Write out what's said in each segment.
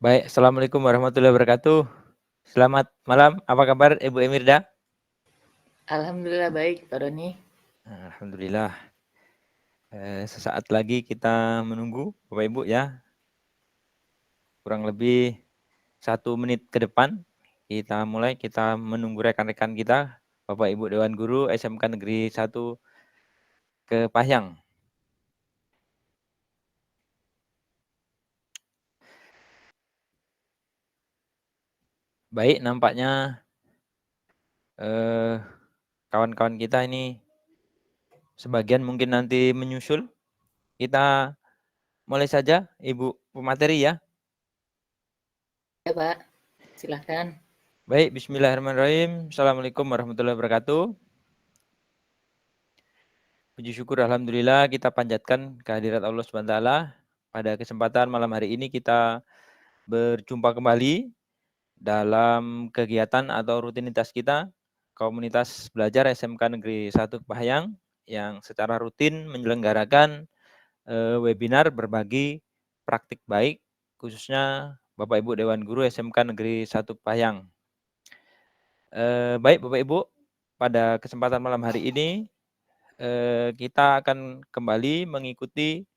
Baik, Assalamualaikum warahmatullahi wabarakatuh. Selamat malam, apa kabar Ibu Emirda? Alhamdulillah baik, Pak Doni. Alhamdulillah. Sesaat lagi kita menunggu Bapak Ibu ya. Kurang lebih 1 menit ke depan kita menunggu rekan-rekan kita, Bapak Ibu Dewan Guru SMK Negeri 1 Kepahyang. Baik, nampaknya kawan-kawan kita ini sebagian mungkin nanti menyusul. Kita mulai saja Ibu pemateri ya. Ya Pak, silahkan. Baik, bismillahirrahmanirrahim. Assalamualaikum warahmatullahi wabarakatuh. Puji syukur alhamdulillah kita panjatkan kehadirat Allah SWT. Pada kesempatan malam hari ini kita berjumpa kembali dalam kegiatan atau rutinitas kita komunitas belajar SMK Negeri 1 Kepahyang yang secara rutin menyelenggarakan webinar berbagi praktik baik khususnya Bapak Ibu Dewan Guru SMK Negeri 1 Kepahyang. Baik Bapak Ibu, pada kesempatan malam hari ini kita akan kembali mengikuti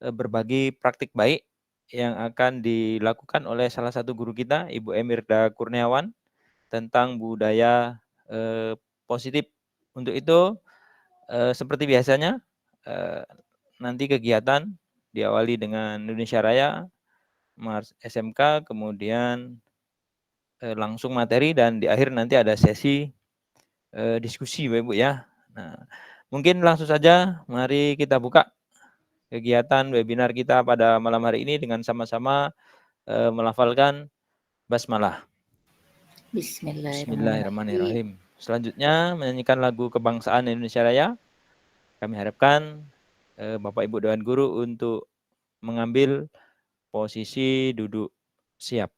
berbagi praktik baik yang akan dilakukan oleh salah satu guru kita, Ibu Emirda Kurniawan, tentang budaya positif. Untuk itu, seperti biasanya, nanti kegiatan diawali dengan Indonesia Raya, Mars SMK, kemudian langsung materi, dan di akhir nanti ada sesi diskusi Bapak Ibu ya. Nah, mungkin langsung saja mari kita buka kegiatan webinar kita pada malam hari ini dengan sama-sama melafalkan basmalah. Bismillahirrahmanirrahim. Selanjutnya menyanyikan lagu kebangsaan Indonesia Raya. Kami harapkan Bapak Ibu Dewan Guru untuk mengambil posisi duduk siap.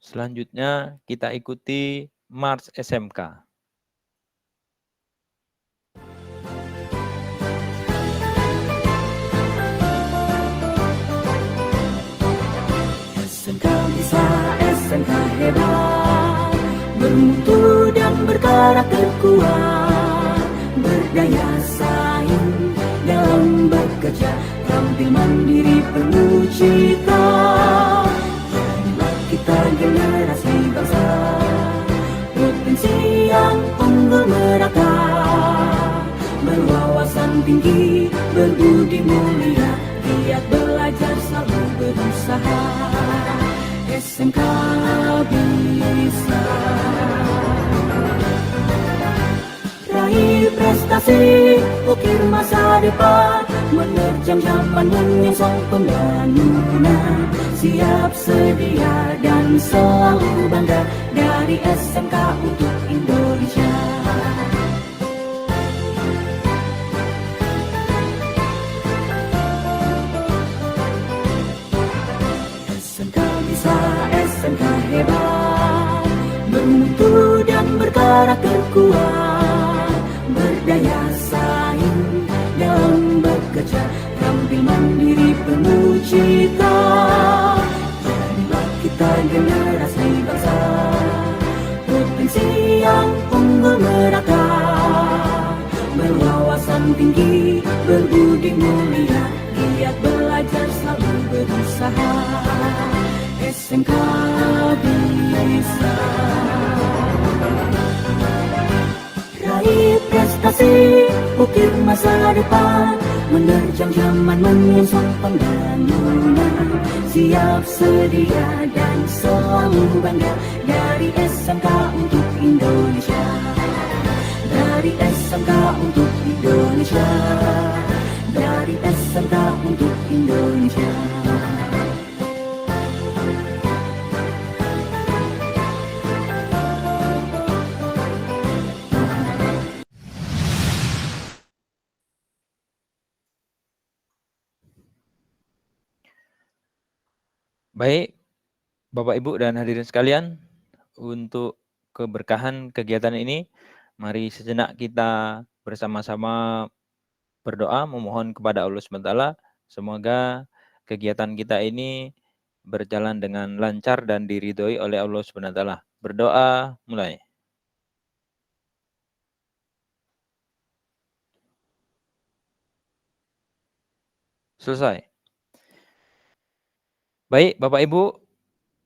Selanjutnya kita ikuti Mars SMK. SMK bisa, SMK hebat, bermutu dan berkarakter kuat, berdaya saing dalam bekerja, tampil mandiri penuh cita. Jadilah kita generasi bangsa, provinsi yang unggul merata, berwawasan tinggi, berbudi mulia. prestasi, ukir masa depan, menerjang zaman menyongsong pembangunan. Siap, sedia, dan selalu bangga dari SMK untuk Indonesia. SMK bisa, SMK hebat, bermutu dan berkarakter kuat, berdaya saing dalam bekerja, tampil mandiri penuh cita. Jadilah kita generasi bangsa, potensi yang unggul merata, berwawasan tinggi, berbudi mulia, giat belajar selalu berusaha. SMK bisa. Raih prestasi, ukir masa depan, menerjang zaman menyongsong pembangunan. Siap, sedia, dan selalu bangga dari SMK untuk Indonesia. Dari SMK untuk Indonesia. Dari SMK untuk Indonesia. Baik, Bapak Ibu dan hadirin sekalian, untuk keberkahan kegiatan ini, mari sejenak kita bersama-sama berdoa memohon kepada Allah SWT, semoga kegiatan kita ini berjalan dengan lancar dan diridhoi oleh Allah SWT. Berdoa mulai. Selesai. Baik, Bapak Ibu,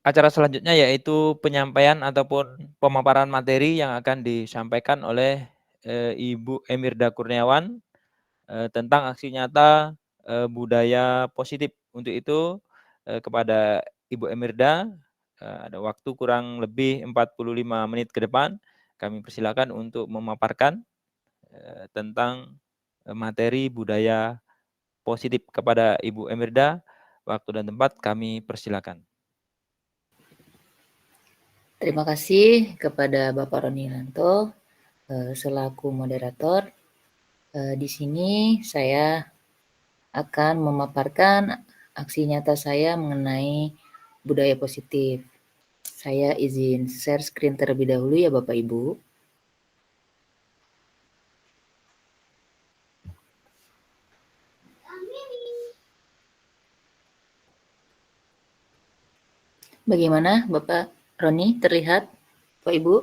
acara selanjutnya yaitu penyampaian ataupun pemaparan materi yang akan disampaikan oleh Ibu Emirda Kurniawan tentang aksi nyata budaya positif. Untuk itu kepada Ibu Emirda ada waktu kurang lebih 45 menit ke depan. Kami persilakan untuk memaparkan tentang materi budaya positif. Kepada Ibu Emirda, waktu dan tempat kami persilakan. Terima kasih kepada Bapak Roni Lanto selaku moderator. Di sini saya akan memaparkan aksi nyata saya mengenai budaya positif. Saya izin share screen terlebih dahulu ya Bapak Ibu. Bagaimana Bapak Roni, terlihat Bapak Ibu?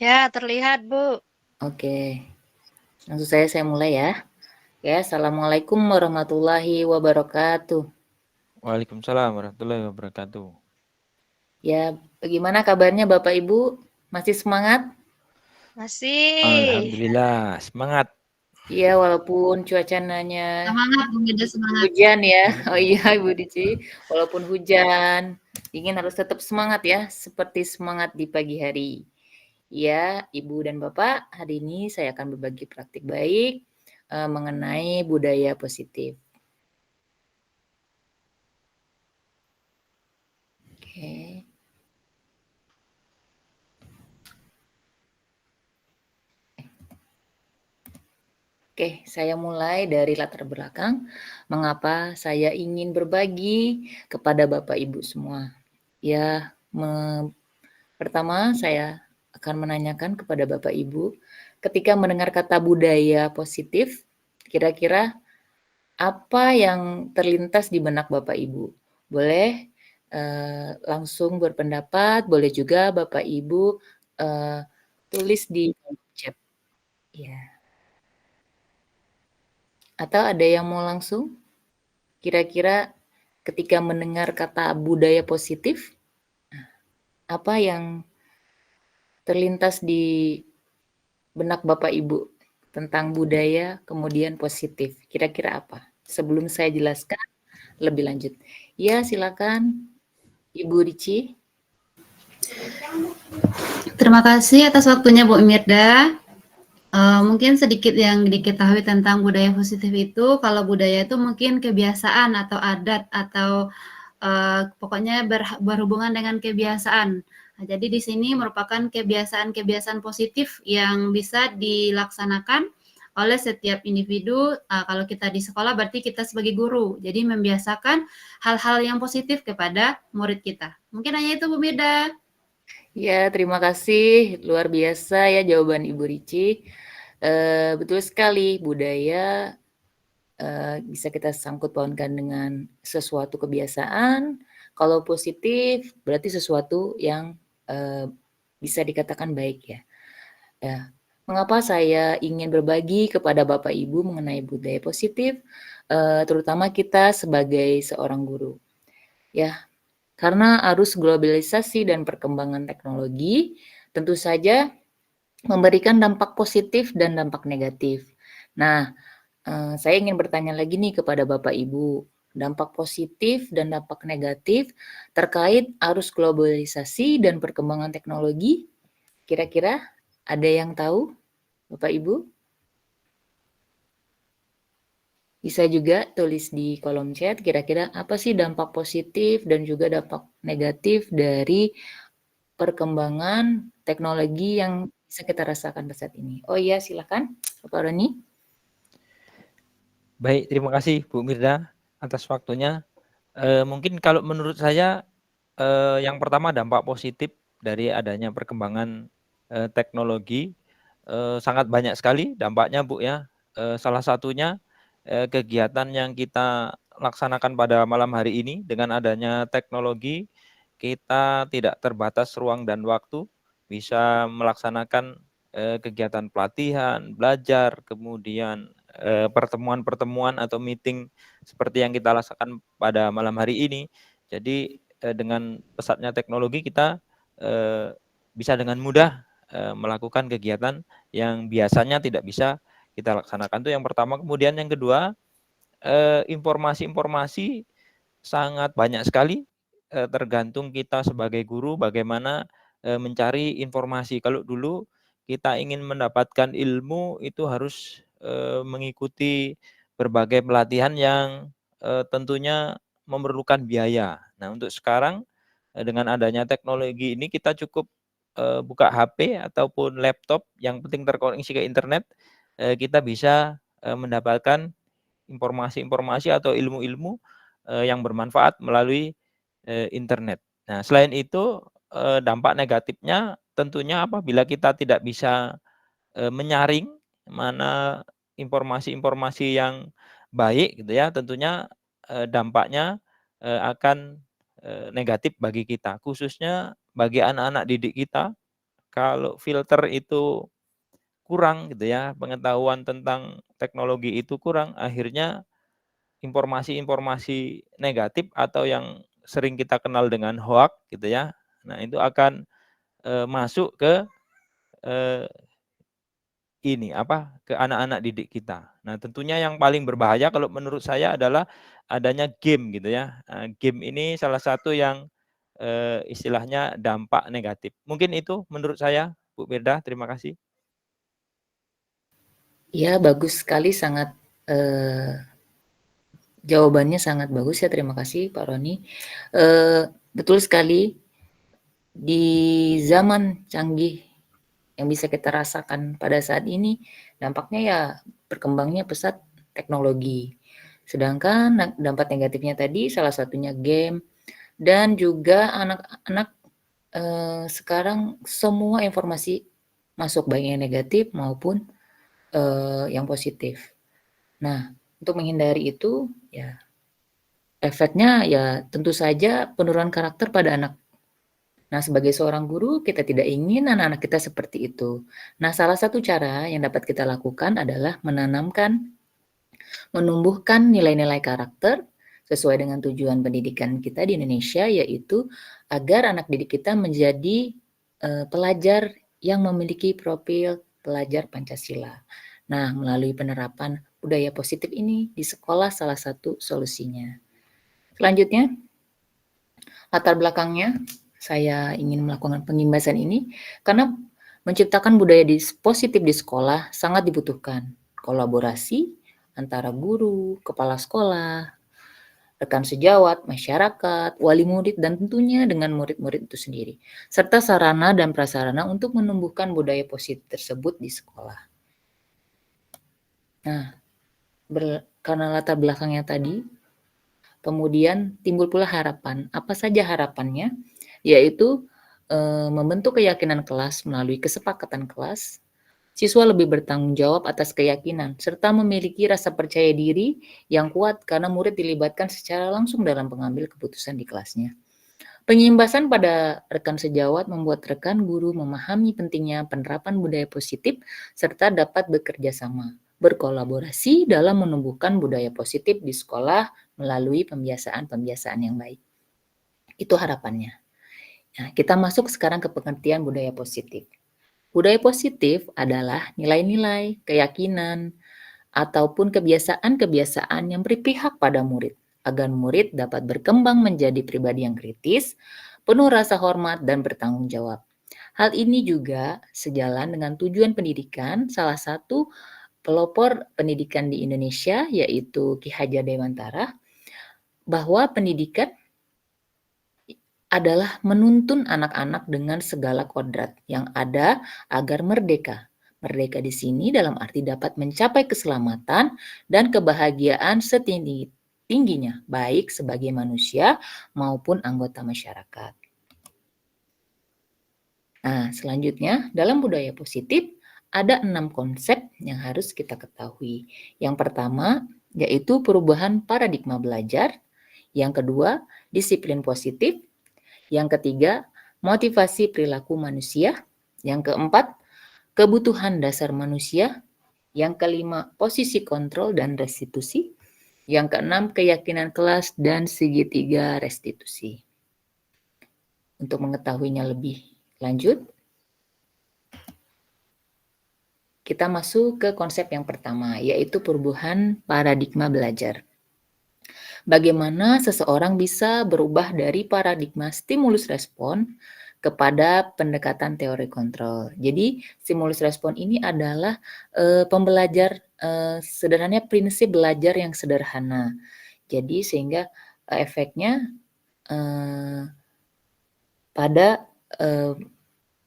Ya, terlihat Bu. Oke, langsung saya mulai ya. Ya, Assalamualaikum warahmatullahi wabarakatuh. Waalaikumsalam warahmatullahi wabarakatuh. Ya, bagaimana kabarnya Bapak Ibu? Masih semangat? Masih. Alhamdulillah, semangat. Iya, walaupun cuacanya Semangat, Bu Mida, semangat. hujan ya. Oh iya, Ibu Dici. Walaupun hujan, ingin harus tetap semangat ya, seperti semangat di pagi hari. Ya, Ibu dan Bapak, hari ini saya akan berbagi praktik baik mengenai budaya positif. Oke. Oke, saya mulai dari latar belakang mengapa saya ingin berbagi kepada Bapak Ibu semua. Ya, pertama saya akan menanyakan kepada Bapak Ibu, ketika mendengar kata budaya positif, kira-kira apa yang terlintas di benak Bapak Ibu? Boleh langsung berpendapat, boleh juga Bapak Ibu tulis di chat. Ya. Atau ada yang mau langsung? Kira-kira ketika mendengar kata budaya positif, apa yang terlintas di benak Bapak Ibu tentang budaya kemudian positif? Kira-kira apa? Sebelum saya jelaskan lebih lanjut. Ya, silakan Ibu Rici. Terima kasih atas waktunya Bu Emirda. Mungkin sedikit yang diketahui tentang budaya positif itu, kalau budaya itu mungkin kebiasaan atau adat atau pokoknya berhubungan dengan kebiasaan. Nah, jadi di sini merupakan kebiasaan-kebiasaan positif yang bisa dilaksanakan oleh setiap individu. Kalau kita di sekolah berarti kita sebagai guru. Jadi membiasakan hal-hal yang positif kepada murid kita. Mungkin hanya itu Bu Mirda. Ya, terima kasih. Luar biasa ya jawaban Ibu Rici. Betul sekali, budaya bisa kita sangkut pautkan dengan sesuatu kebiasaan. Kalau positif berarti sesuatu yang bisa dikatakan baik ya. Ya, mengapa saya ingin berbagi kepada Bapak Ibu mengenai budaya positif, terutama kita sebagai seorang guru. Ya, karena arus globalisasi dan perkembangan teknologi tentu saja memberikan dampak positif dan dampak negatif. Nah, saya ingin bertanya lagi nih kepada Bapak Ibu, dampak positif dan dampak negatif terkait arus globalisasi dan perkembangan teknologi, kira-kira ada yang tahu, Bapak Ibu? Bisa juga tulis di kolom chat, kira-kira apa sih dampak positif dan juga dampak negatif dari perkembangan teknologi yang bisa kita rasakan pada saat ini. Oh iya, silakan, Bapak Roni. Baik, terima kasih Bu Mirda atas waktunya. Mungkin kalau menurut saya yang pertama dampak positif dari adanya perkembangan teknologi sangat banyak sekali dampaknya Bu ya. Salah satunya kegiatan yang kita laksanakan pada malam hari ini dengan adanya teknologi kita tidak terbatas ruang dan waktu, bisa melaksanakan kegiatan pelatihan, belajar, kemudian pertemuan-pertemuan atau meeting seperti yang kita laksanakan pada malam hari ini. Jadi dengan pesatnya teknologi kita bisa dengan mudah melakukan kegiatan yang biasanya tidak bisa kita laksanakan. Itu yang pertama. Kemudian yang kedua, informasi-informasi sangat banyak sekali, tergantung kita sebagai guru bagaimana mencari informasi. Kalau dulu kita ingin mendapatkan ilmu itu harus mengikuti berbagai pelatihan yang tentunya memerlukan biaya. Nah, untuk sekarang dengan adanya teknologi ini kita cukup buka HP ataupun laptop, yang penting terkoneksi ke internet, kita bisa mendapatkan informasi-informasi atau ilmu-ilmu yang bermanfaat melalui internet. Nah, selain itu dampak negatifnya tentunya apabila kita tidak bisa menyaring mana informasi-informasi yang baik gitu ya, tentunya dampaknya akan negatif bagi kita, khususnya bagi anak-anak didik kita. Kalau filter itu kurang gitu ya, pengetahuan tentang teknologi itu kurang, akhirnya informasi-informasi negatif atau yang sering kita kenal dengan hoak gitu ya. Nah, itu akan masuk ke ke anak-anak didik kita. Nah, tentunya yang paling berbahaya kalau menurut saya adalah adanya game gitu ya. Game ini salah satu yang istilahnya dampak negatif. Mungkin itu menurut saya, Bu Firda. Terima kasih. Ya, bagus sekali, sangat jawabannya sangat bagus ya, terima kasih Pak Roni. Betul sekali, di zaman canggih yang bisa kita rasakan pada saat ini, dampaknya ya berkembangnya pesat teknologi. Sedangkan dampak negatifnya tadi salah satunya game, dan juga anak-anak sekarang semua informasi masuk, baik yang negatif maupun yang positif. Nah, untuk menghindari itu, ya efeknya ya tentu saja penurunan karakter pada anak. Nah, sebagai seorang guru, kita tidak ingin anak-anak kita seperti itu. Nah, salah satu cara yang dapat kita lakukan adalah menumbuhkan nilai-nilai karakter sesuai dengan tujuan pendidikan kita di Indonesia, yaitu agar anak didik kita menjadi pelajar yang memiliki profil pelajar Pancasila. Nah, melalui penerapan budaya positif ini di sekolah salah satu solusinya. Selanjutnya, latar belakangnya saya ingin melakukan pengimbasan ini karena Menciptakan budaya positif di sekolah sangat dibutuhkan. Kolaborasi antara guru, kepala sekolah, rekan sejawat, masyarakat, wali murid, dan tentunya dengan murid-murid itu sendiri. Serta sarana dan prasarana untuk menumbuhkan budaya positif tersebut di sekolah. Nah, karena latar belakangnya tadi, kemudian timbul pula harapan. Apa saja harapannya? Yaitu membentuk keyakinan kelas melalui kesepakatan kelas, siswa lebih bertanggung jawab atas keyakinan, serta memiliki rasa percaya diri yang kuat karena murid dilibatkan secara langsung dalam pengambil keputusan di kelasnya. Penyimbasan pada rekan sejawat membuat rekan guru memahami pentingnya penerapan budaya positif serta dapat bekerja sama, berkolaborasi dalam menumbuhkan budaya positif di sekolah melalui pembiasaan-pembiasaan yang baik. Itu harapannya. Nah, kita masuk sekarang ke pengertian budaya positif. Budaya positif adalah nilai-nilai, keyakinan, ataupun kebiasaan-kebiasaan yang berpihak pada murid, agar murid dapat berkembang menjadi pribadi yang kritis, penuh rasa hormat, dan bertanggung jawab. Hal ini juga sejalan dengan tujuan pendidikan salah satu pelopor pendidikan di Indonesia, yaitu Ki Hajar Dewantara, bahwa pendidikan adalah menuntun anak-anak dengan segala kodrat yang ada agar merdeka. Merdeka di sini dalam arti dapat mencapai keselamatan dan kebahagiaan setinggi-tingginya, baik sebagai manusia maupun anggota masyarakat. Nah, selanjutnya dalam budaya positif ada 6 konsep yang harus kita ketahui. Yang pertama yaitu perubahan paradigma belajar, yang kedua disiplin positif, yang ketiga, motivasi perilaku manusia. Yang keempat, kebutuhan dasar manusia. Yang kelima, posisi kontrol dan restitusi. Yang keenam, keyakinan kelas dan segitiga restitusi. Untuk mengetahuinya lebih lanjut, kita masuk ke konsep yang pertama, yaitu perubahan paradigma belajar. Bagaimana seseorang bisa berubah dari paradigma stimulus respon kepada pendekatan teori kontrol. Jadi stimulus respon ini adalah pembelajar sederhananya prinsip belajar yang sederhana. Jadi sehingga efeknya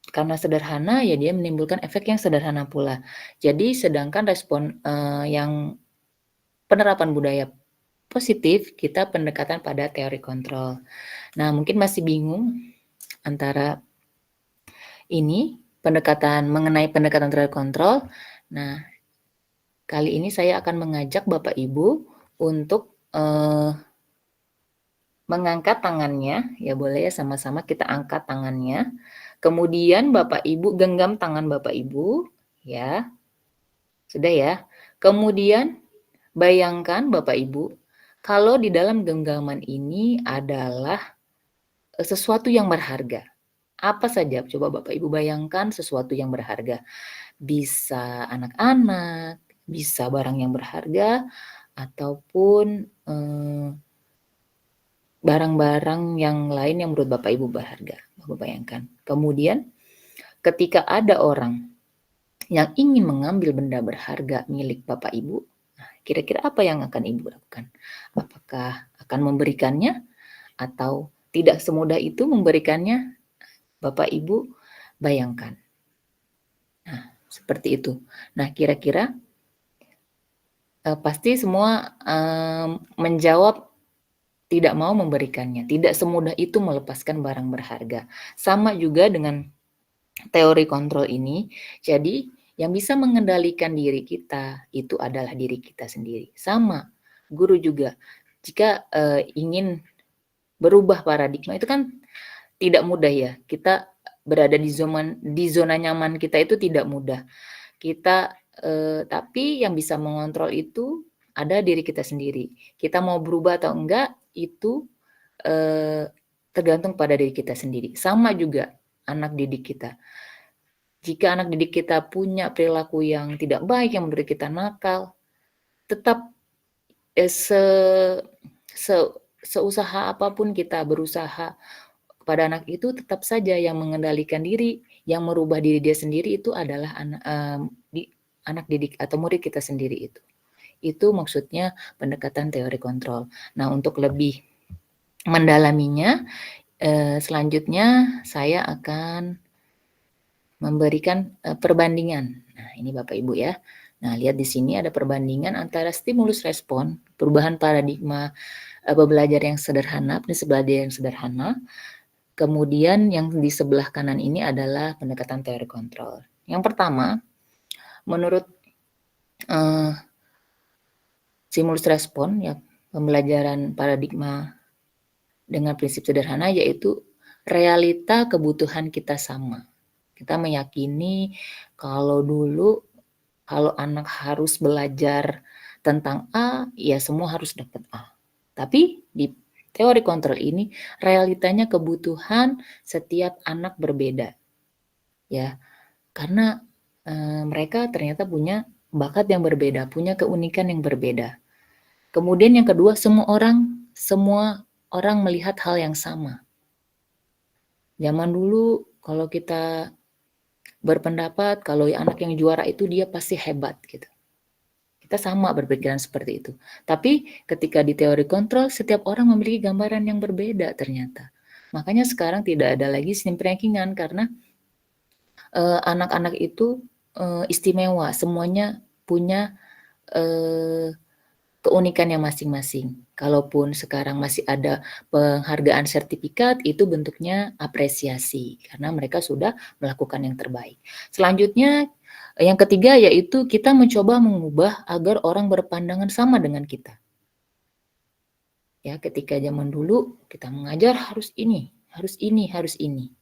karena sederhana ya dia menimbulkan efek yang sederhana pula. Jadi sedangkan respon yang penerapan budaya positif, kita pendekatan pada teori kontrol. Nah, mungkin masih bingung antara ini, mengenai pendekatan teori kontrol. Nah, kali ini saya akan mengajak Bapak Ibu untuk mengangkat tangannya, ya boleh ya sama-sama kita angkat tangannya. Kemudian Bapak Ibu genggam tangan Bapak Ibu, ya. Sudah ya. Kemudian bayangkan Bapak Ibu, kalau di dalam genggaman ini adalah sesuatu yang berharga. Apa saja? Coba Bapak Ibu bayangkan sesuatu yang berharga. Bisa anak-anak, bisa barang yang berharga, ataupun barang-barang yang lain yang menurut Bapak Ibu berharga. Bapak bayangkan. Kemudian ketika ada orang yang ingin mengambil benda berharga milik Bapak Ibu, kira-kira apa yang akan Ibu lakukan? Apakah akan memberikannya atau tidak semudah itu memberikannya? Bapak Ibu bayangkan. Nah, seperti itu. Nah, kira-kira pasti semua menjawab tidak mau memberikannya. Tidak semudah itu melepaskan barang berharga. Sama juga dengan teori kontrol ini. Jadi, yang bisa mengendalikan diri kita itu adalah diri kita sendiri. Sama, guru juga. Jika ingin berubah paradigma itu kan tidak mudah ya. Kita berada di zona nyaman kita itu tidak mudah. Tapi yang bisa mengontrol itu ada diri kita sendiri. Kita mau berubah atau enggak itu tergantung pada diri kita sendiri. Sama juga anak didik kita. Jika anak didik kita punya perilaku yang tidak baik, yang menurut kita nakal, tetap seusaha apapun kita berusaha pada anak itu tetap saja yang mengendalikan diri, yang merubah diri dia sendiri itu adalah anak didik atau murid kita sendiri itu. Itu maksudnya pendekatan teori kontrol. Nah, untuk lebih mendalaminya, selanjutnya saya akan memberikan perbandingan. Nah, ini Bapak Ibu ya. Nah, lihat di sini ada perbandingan antara stimulus respon, perubahan paradigma pembelajar yang sederhana, prinsip belajar yang sederhana. Kemudian yang di sebelah kanan ini adalah pendekatan teori kontrol. Yang pertama, menurut stimulus respon ya, pembelajaran paradigma dengan prinsip sederhana yaitu realita kebutuhan kita sama. Kita meyakini kalau dulu kalau anak harus belajar tentang A, ya semua harus dapat A. Tapi di teori kontrol ini realitanya kebutuhan setiap anak berbeda. Ya. Karena mereka ternyata punya bakat yang berbeda, punya keunikan yang berbeda. Kemudian yang kedua, semua orang melihat hal yang sama. Zaman dulu kalau kita berpendapat kalau anak yang juara itu dia pasti hebat gitu. Kita sama berpikiran seperti itu. Tapi ketika di teori kontrol, setiap orang memiliki gambaran yang berbeda ternyata. Makanya sekarang tidak ada lagi sistem rankingan karena anak-anak itu istimewa, semuanya punya keunikannya masing-masing. Kalaupun sekarang masih ada penghargaan sertifikat, itu bentuknya apresiasi karena mereka sudah melakukan yang terbaik. Selanjutnya, yang ketiga yaitu kita mencoba mengubah agar orang berpandangan sama dengan kita. Ya, ketika zaman dulu kita mengajar harus ini, harus ini, harus ini.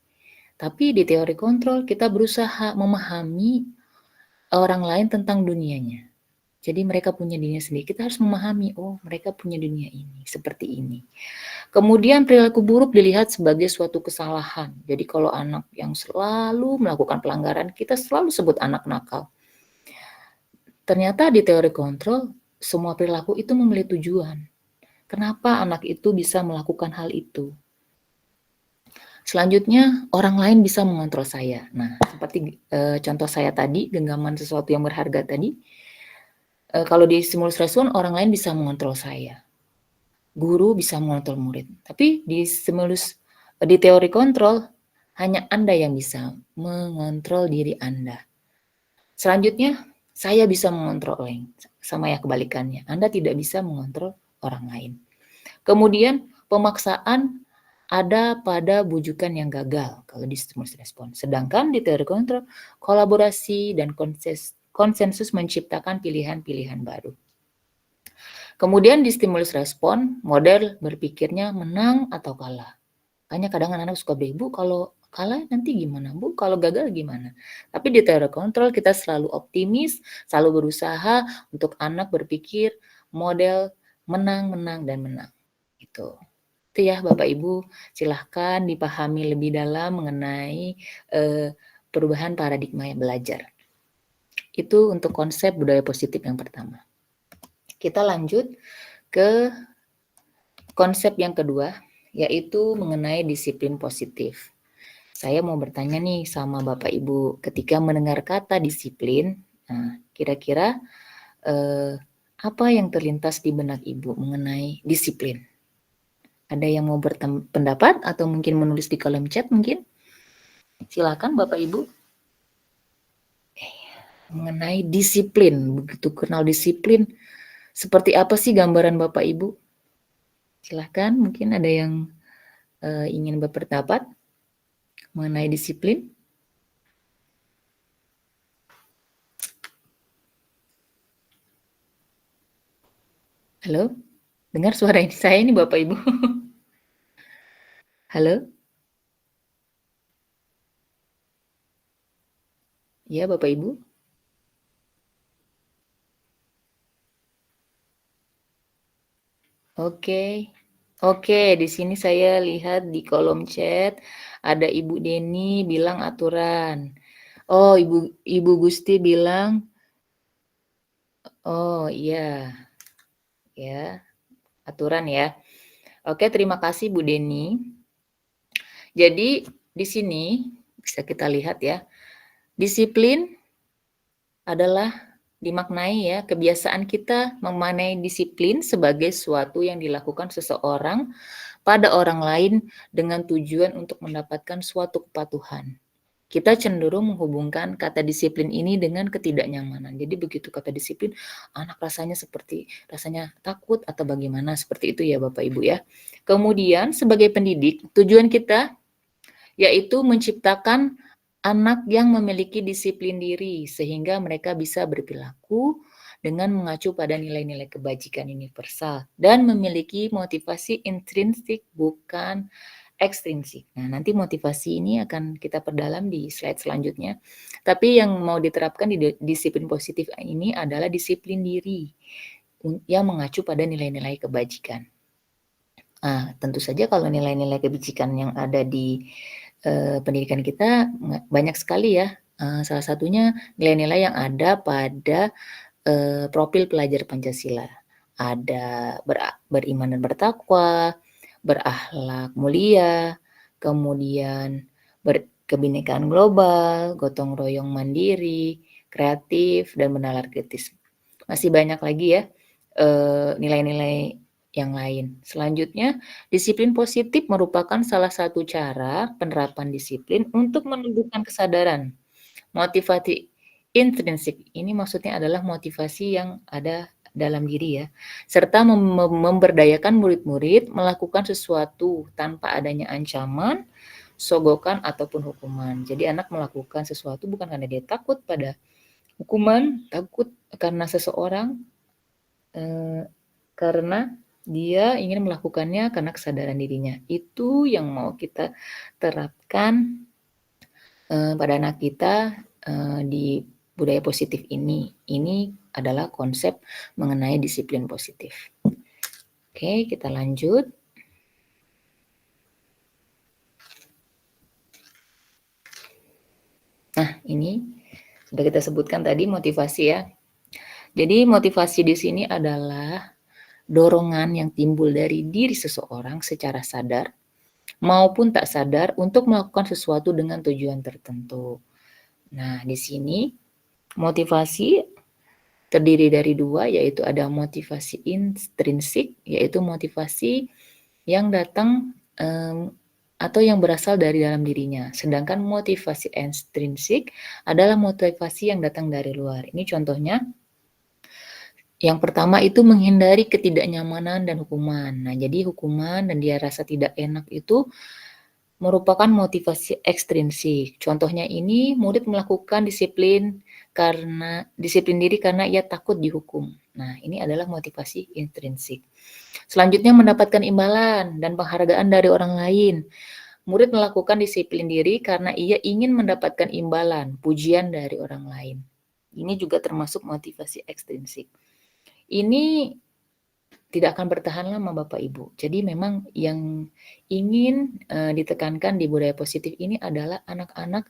Tapi di teori kontrol kita berusaha memahami orang lain tentang dunianya. Jadi mereka punya dunia sendiri. Kita harus memahami, oh mereka punya dunia ini, seperti ini. Kemudian perilaku buruk dilihat sebagai suatu kesalahan. Jadi kalau anak yang selalu melakukan pelanggaran, kita selalu sebut anak nakal. Ternyata di teori kontrol, semua perilaku itu memiliki tujuan. Kenapa anak itu bisa melakukan hal itu? Selanjutnya, orang lain bisa mengontrol saya. Nah, seperti contoh saya tadi, genggaman sesuatu yang berharga tadi, kalau di stimulus respon orang lain bisa mengontrol saya. Guru bisa mengontrol murid. Tapi di teori kontrol hanya Anda yang bisa mengontrol diri Anda. Selanjutnya saya bisa mengontrol orang, sama ya kebalikannya. Anda tidak bisa mengontrol orang lain. Kemudian pemaksaan ada pada bujukan yang gagal kalau di stimulus respon. Sedangkan di teori kontrol kolaborasi dan konsensus menciptakan pilihan-pilihan baru. Kemudian di stimulus respon, model berpikirnya menang atau kalah. Makanya kadang anak suka Bu, kalau kalah nanti gimana? Bu, kalau gagal gimana? Tapi di teori kontrol kita selalu optimis, selalu berusaha untuk anak berpikir model menang, menang, dan menang. Gitu. Itu ya Bapak Ibu, silahkan dipahami lebih dalam mengenai perubahan paradigma yang belajar. Itu untuk konsep budaya positif yang pertama. Kita lanjut ke konsep yang kedua, yaitu mengenai disiplin positif. Saya mau bertanya nih sama Bapak Ibu, ketika mendengar kata disiplin, nah, kira-kira apa yang terlintas di benak Ibu mengenai disiplin? Ada yang mau berpendapat atau mungkin menulis di kolom chat mungkin? Silakan Bapak Ibu. Mengenai disiplin, begitu kenal disiplin, seperti apa sih gambaran Bapak Ibu? Silahkan, mungkin ada yang ingin berpendapat mengenai disiplin. Halo, dengar suara saya ini Bapak Ibu? Halo? Ya Bapak Ibu? Oke, di sini saya lihat di kolom chat ada Ibu Deni bilang aturan. Oh, Ibu Gusti bilang, oh iya, ya aturan ya. Oke, terima kasih Bu Deni. Jadi di sini Bisa kita lihat ya. Disiplin adalah dimaknai ya, kebiasaan kita memaknai disiplin sebagai suatu yang dilakukan seseorang pada orang lain dengan tujuan untuk mendapatkan suatu kepatuhan. Kita cenderung menghubungkan kata disiplin ini dengan ketidaknyamanan. Jadi begitu kata disiplin, anak rasanya takut atau bagaimana, seperti itu ya Bapak Ibu ya. Kemudian sebagai pendidik, tujuan kita yaitu menciptakan anak yang memiliki disiplin diri sehingga mereka bisa berperilaku dengan mengacu pada nilai-nilai kebajikan universal dan memiliki motivasi intrinsik bukan ekstrinsik. Nah, nanti motivasi ini akan kita perdalam di slide selanjutnya. Tapi yang mau diterapkan di disiplin positif ini adalah disiplin diri yang mengacu pada nilai-nilai kebajikan. Tentu saja kalau nilai-nilai kebajikan yang ada di pendidikan kita banyak sekali ya. Salah satunya nilai-nilai yang ada pada profil pelajar Pancasila. Ada beriman dan bertakwa, berakhlak mulia, kemudian kebinekaan global, gotong royong mandiri, kreatif, dan bernalar kritis. Masih banyak lagi ya nilai-nilai yang lain. Selanjutnya, disiplin positif merupakan salah satu cara penerapan disiplin untuk menumbuhkan kesadaran. Motivasi intrinsik ini maksudnya adalah motivasi yang ada dalam diri ya, serta memberdayakan murid-murid melakukan sesuatu tanpa adanya ancaman, sogokan ataupun hukuman. Jadi anak melakukan sesuatu bukan karena dia takut pada hukuman, takut karena seseorang, karena dia ingin melakukannya karena kesadaran dirinya. Itu yang mau kita terapkan pada anak kita di budaya positif ini. Ini adalah konsep mengenai disiplin positif. Oke, kita lanjut. Nah, ini sudah kita sebutkan tadi motivasi ya. Jadi motivasi di sini adalah dorongan yang timbul dari diri seseorang secara sadar maupun tak sadar untuk melakukan sesuatu dengan tujuan tertentu. Nah, di sini motivasi terdiri dari dua, yaitu ada motivasi intrinsik, yaitu motivasi yang datang atau yang berasal dari dalam dirinya. Sedangkan motivasi ekstrinsik adalah motivasi yang datang dari luar. Ini contohnya. Yang pertama itu menghindari ketidaknyamanan dan hukuman. Nah, jadi hukuman dan dia rasa tidak enak itu merupakan motivasi ekstrinsik. Contohnya ini murid melakukan disiplin diri karena ia takut dihukum. Nah, ini adalah motivasi intrinsik. Selanjutnya mendapatkan imbalan dan penghargaan dari orang lain. Murid melakukan disiplin diri karena ia ingin mendapatkan imbalan, pujian dari orang lain. Ini juga termasuk motivasi ekstrinsik. Ini tidak akan bertahan lama Bapak Ibu. Jadi memang yang ingin ditekankan di budaya positif ini adalah anak-anak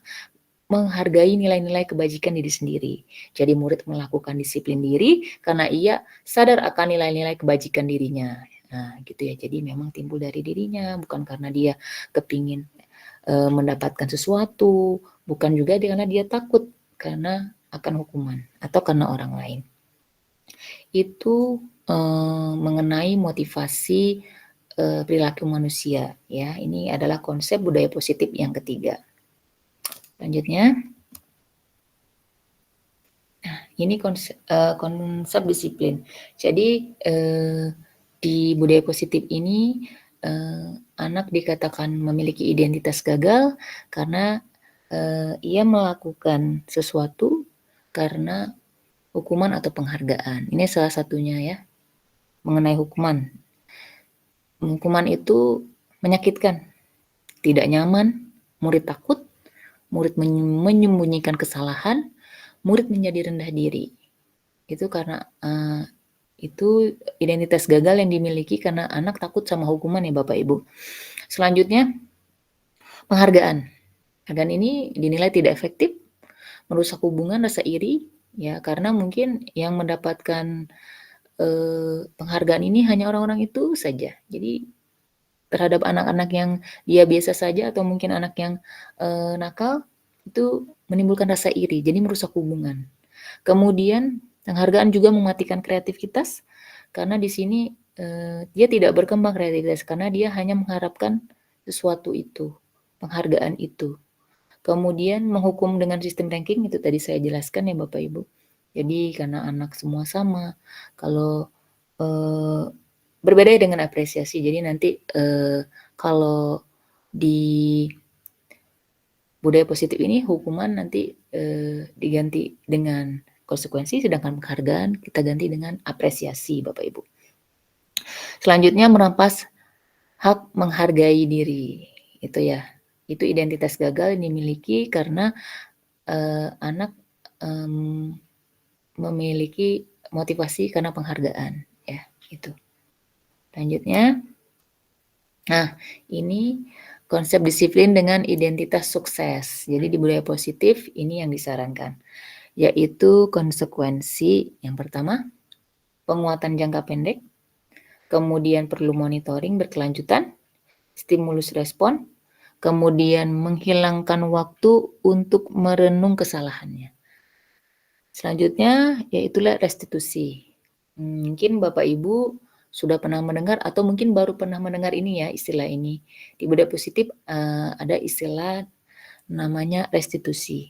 menghargai nilai-nilai kebajikan diri sendiri. Jadi murid melakukan disiplin diri karena ia sadar akan nilai-nilai kebajikan dirinya. Nah, gitu ya. Jadi memang timbul dari dirinya, bukan karena dia kepingin mendapatkan sesuatu, bukan juga karena dia takut karena akan hukuman atau karena orang lain. Itu mengenai motivasi perilaku manusia ya. Ini adalah konsep budaya positif yang ketiga. Selanjutnya, nah ini konsep disiplin. Jadi di budaya positif ini anak dikatakan memiliki identitas gagal karena ia melakukan sesuatu karena hukuman atau penghargaan. Ini salah satunya ya. Mengenai hukuman. Hukuman itu menyakitkan, tidak nyaman, murid takut, murid menyembunyikan kesalahan, murid menjadi rendah diri. Itu karena itu identitas gagal yang dimiliki karena anak takut sama hukuman ya Bapak Ibu. Selanjutnya, penghargaan. Penghargaan ini dinilai tidak efektif, merusak hubungan, rasa iri, ya karena mungkin yang mendapatkan penghargaan ini hanya orang-orang itu saja. Jadi terhadap anak-anak yang dia biasa saja atau mungkin anak yang nakal, itu menimbulkan rasa iri, jadi merusak hubungan. Kemudian penghargaan juga mematikan kreativitas, karena di sini dia tidak berkembang kreativitas karena dia hanya mengharapkan sesuatu itu, penghargaan itu. Kemudian menghukum dengan sistem ranking itu tadi saya jelaskan ya Bapak Ibu. Jadi karena anak semua sama, kalau berbeda dengan apresiasi. Jadi nanti kalau di budaya positif ini hukuman nanti diganti dengan konsekuensi, sedangkan penghargaan kita ganti dengan apresiasi Bapak Ibu. Selanjutnya merampas hak menghargai diri, itu ya. Itu identitas gagal yang dimiliki karena anak memiliki motivasi karena penghargaan, ya, itu. Selanjutnya, nah ini konsep disiplin dengan identitas sukses. Jadi di budaya positif ini yang disarankan, yaitu konsekuensi yang pertama, penguatan jangka pendek, kemudian perlu monitoring berkelanjutan, stimulus respon, kemudian menghilangkan waktu untuk merenung kesalahannya. Selanjutnya yaitulah restitusi. Mungkin Bapak Ibu sudah pernah mendengar atau mungkin baru pernah mendengar ini ya, istilah ini. Di budaya positif ada istilah namanya restitusi.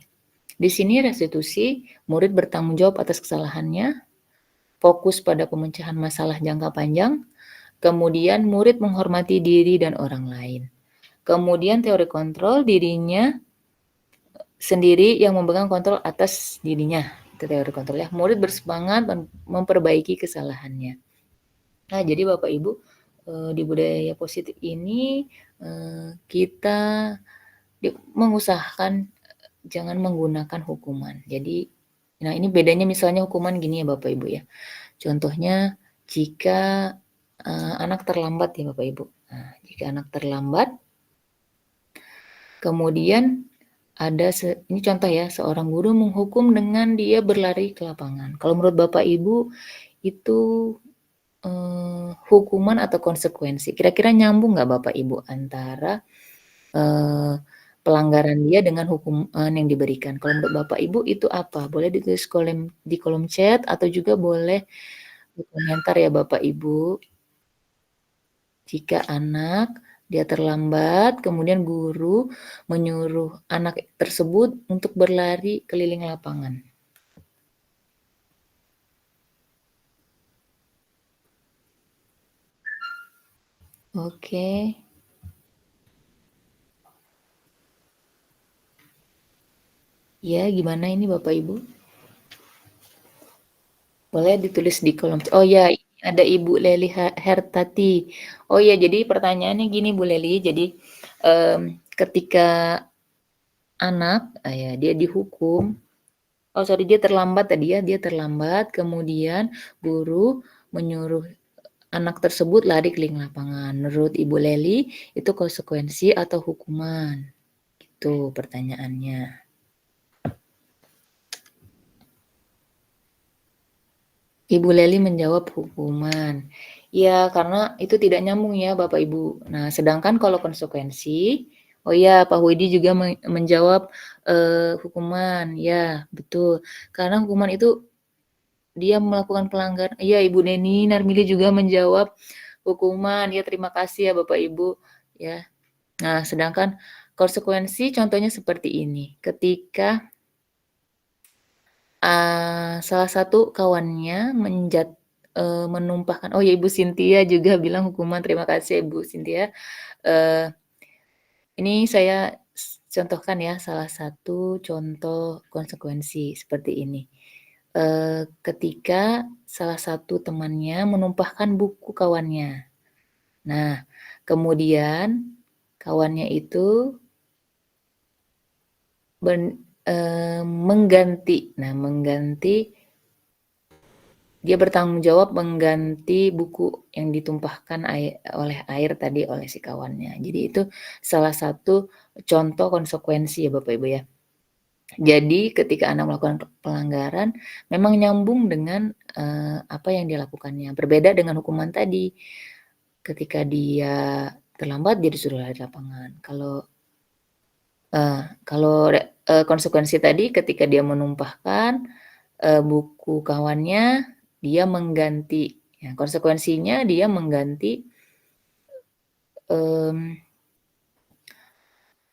Di sini restitusi, murid bertanggung jawab atas kesalahannya, fokus pada pemecahan masalah jangka panjang, kemudian murid menghormati diri dan orang lain. Kemudian teori kontrol, dirinya sendiri yang memegang kontrol atas dirinya. Itu teori kontrol ya. Murid bersemangat memperbaiki kesalahannya. Nah, jadi Bapak Ibu, di budaya positif ini kita mengusahakan jangan menggunakan hukuman. Jadi, nah ini bedanya misalnya hukuman gini ya Bapak Ibu ya. Contohnya jika anak terlambat ya Bapak Ibu. Nah, jika anak terlambat, kemudian ada, ini contoh ya, seorang guru menghukum dengan dia berlari ke lapangan. Kalau menurut Bapak Ibu itu hukuman atau konsekuensi? Kira-kira nyambung nggak Bapak Ibu antara pelanggaran dia dengan hukuman yang diberikan? Kalau menurut Bapak Ibu itu apa? Boleh ditulis di kolom chat atau juga boleh komentar ya Bapak Ibu. Jika anak dia terlambat, kemudian guru menyuruh anak tersebut untuk berlari keliling lapangan. Oke. Ya, gimana ini Bapak Ibu? Boleh ditulis di kolom. Oh ya, ada Ibu Leli Hertati. Oh ya, jadi pertanyaannya gini Bu Leli. Jadi ketika anak, ya dia dihukum. Oh sorry, dia terlambat tadi ya. Dia terlambat. Kemudian guru menyuruh anak tersebut lari keliling lapangan. Menurut Ibu Leli itu konsekuensi atau hukuman? Itu pertanyaannya. Ibu Leli menjawab hukuman. Ya, karena itu tidak nyambung ya Bapak Ibu. Nah, sedangkan kalau konsekuensi, oh ya Pak Widi juga menjawab hukuman. Ya, betul. Karena hukuman itu dia melakukan pelanggaran. Iya, Ibu Neni Narmili juga menjawab hukuman. Ya, terima kasih ya Bapak Ibu. Ya. Nah, sedangkan konsekuensi contohnya seperti ini. Ketika salah satu kawannya menumpahkan, oh ya Ibu Cynthia juga bilang hukuman, terima kasih Ibu Cynthia. Ini saya contohkan ya salah satu contoh konsekuensi seperti ini. Ketika salah satu temannya menumpahkan buku kawannya. Nah, kemudian kawannya itu mengganti. Nah, dia bertanggung jawab mengganti buku yang ditumpahkan oleh air tadi oleh si kawannya. Jadi itu salah satu contoh konsekuensi ya Bapak Ibu ya. Jadi ketika anak melakukan pelanggaran memang nyambung dengan apa yang dia lakukannya. Berbeda dengan hukuman tadi. Ketika dia terlambat dia disuruh lari lapangan. Kalau konsekuensi tadi ketika dia menumpahkan buku kawannya, dia mengganti. Ya, konsekuensinya dia mengganti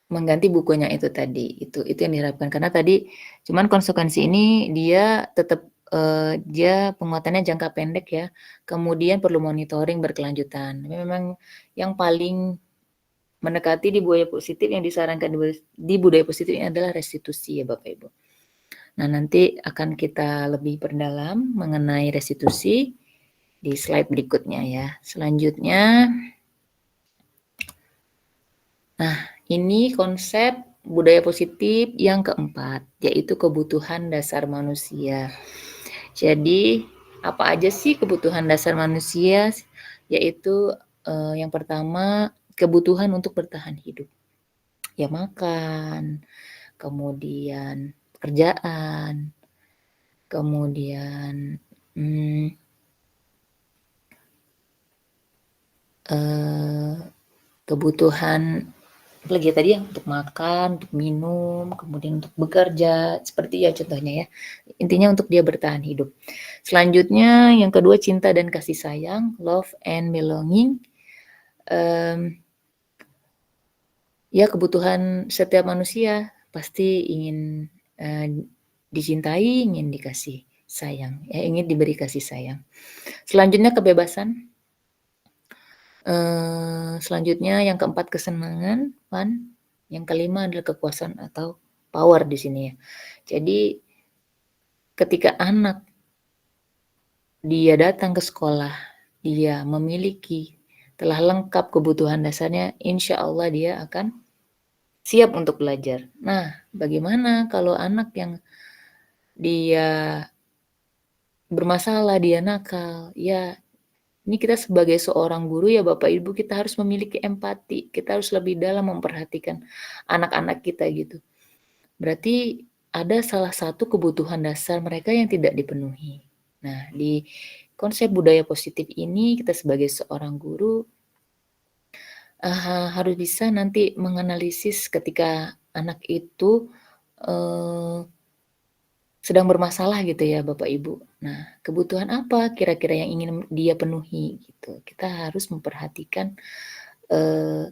mengganti bukunya itu tadi. Itu yang diharapkan. Karena tadi cuman konsekuensi ini dia tetap dia penguatannya jangka pendek ya. Kemudian perlu monitoring berkelanjutan. Memang yang paling mendekati di budaya positif yang disarankan di budaya positif ini adalah restitusi ya Bapak Ibu. Nah, nanti akan kita lebih perdalam mengenai restitusi di slide berikutnya ya. Selanjutnya, nah ini konsep budaya positif yang keempat, yaitu kebutuhan dasar manusia. Jadi, apa aja sih kebutuhan dasar manusia? Yaitu yang pertama, kebutuhan untuk bertahan hidup. Ya makan, kemudian pekerjaan, kemudian kebutuhan apalagi tadi ya, untuk makan, untuk minum, kemudian untuk bekerja, seperti ya contohnya ya. Intinya untuk dia bertahan hidup. Selanjutnya yang kedua cinta dan kasih sayang, love and belonging. Ya kebutuhan setiap manusia pasti ingin dicintai, ingin dikasih sayang, ya ingin diberi kasih sayang. Selanjutnya kebebasan. Selanjutnya yang keempat kesenangan, fun. Yang kelima adalah kekuasaan atau power di sini ya. Jadi ketika anak dia datang ke sekolah, dia memiliki telah lengkap kebutuhan dasarnya, insya Allah dia akan siap untuk belajar. Nah, bagaimana kalau anak yang dia bermasalah, dia nakal, ya ini kita sebagai seorang guru ya Bapak Ibu, kita harus memiliki empati. Kita harus lebih dalam memperhatikan anak-anak kita gitu. Berarti ada salah satu kebutuhan dasar mereka yang tidak dipenuhi. Nah, di konsep budaya positif ini kita sebagai seorang guru harus bisa nanti menganalisis ketika anak itu sedang bermasalah gitu ya Bapak Ibu. Nah, kebutuhan apa kira-kira yang ingin dia penuhi gitu. Kita harus memperhatikan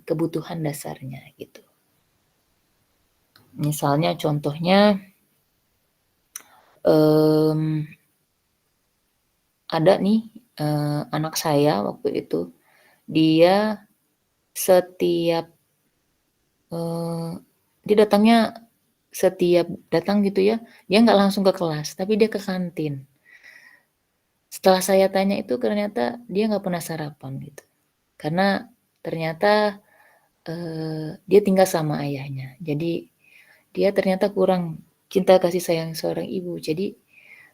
kebutuhan dasarnya gitu. Misalnya contohnya ada nih anak saya waktu itu, dia setiap dia datangnya setiap datang gitu ya, dia nggak langsung ke kelas, tapi dia ke kantin. Setelah saya tanya itu ternyata dia nggak pernah sarapan gitu. Karena ternyata dia tinggal sama ayahnya. Jadi dia ternyata kurang cinta kasih sayang seorang ibu. Jadi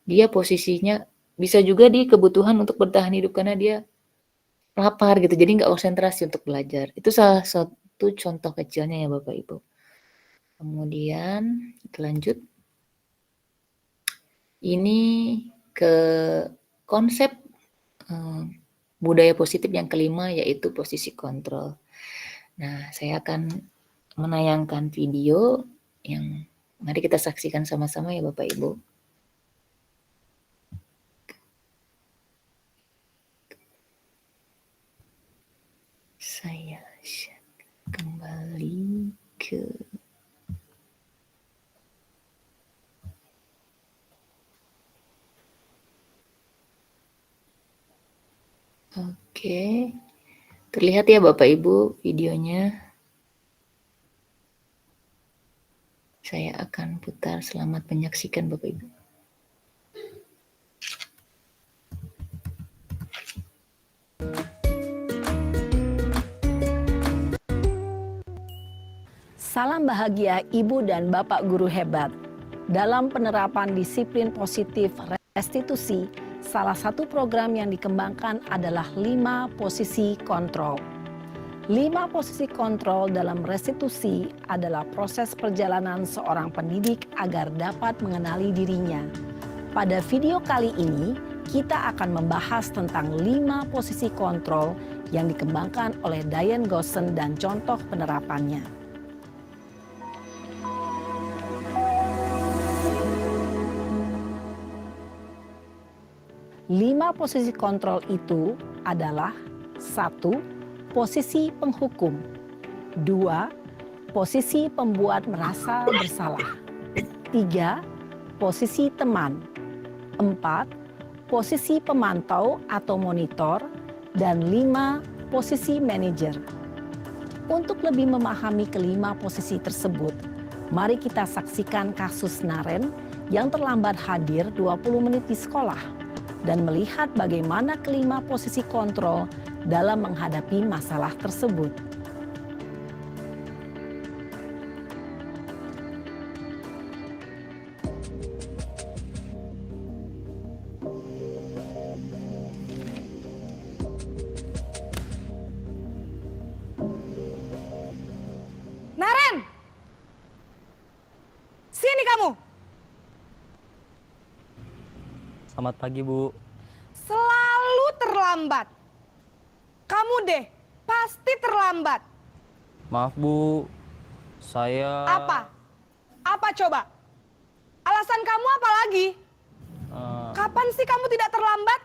dia posisinya bisa juga di kebutuhan untuk bertahan hidup karena dia lapar gitu. Jadi nggak konsentrasi untuk belajar. Itu salah satu contoh kecilnya ya Bapak Ibu. Kemudian lanjut. Ini ke konsep budaya positif yang kelima yaitu posisi kontrol. Nah, saya akan menayangkan video yang mari kita saksikan sama-sama ya Bapak Ibu. Saya kembali ke Oke. Terlihat ya Bapak Ibu videonya. Saya akan putar, selamat menyaksikan Bapak Ibu. Salam bahagia Ibu dan Bapak guru hebat. Dalam penerapan disiplin positif restitusi, salah satu program yang dikembangkan adalah 5 posisi kontrol. 5 posisi kontrol dalam restitusi adalah proses perjalanan seorang pendidik agar dapat mengenali dirinya. Pada video kali ini, kita akan membahas tentang 5 posisi kontrol yang dikembangkan oleh Diane Goossen dan contoh penerapannya. 5 posisi kontrol itu adalah 1. Posisi penghukum, 2. Posisi pembuat merasa bersalah, 3. Posisi teman, 4. Posisi pemantau atau monitor, dan 5. Posisi manajer. Untuk lebih memahami kelima posisi tersebut, mari kita saksikan kasus Naren yang terlambat hadir 20 menit di sekolah dan melihat bagaimana kelima posisi kontrol dalam menghadapi masalah tersebut. Naren! Sini kamu! Selamat pagi, Bu. Selalu terlambat. Kamu deh, pasti terlambat. Maaf, Bu. Saya... Apa? Apa coba? Alasan kamu apa lagi? Kapan sih kamu tidak terlambat?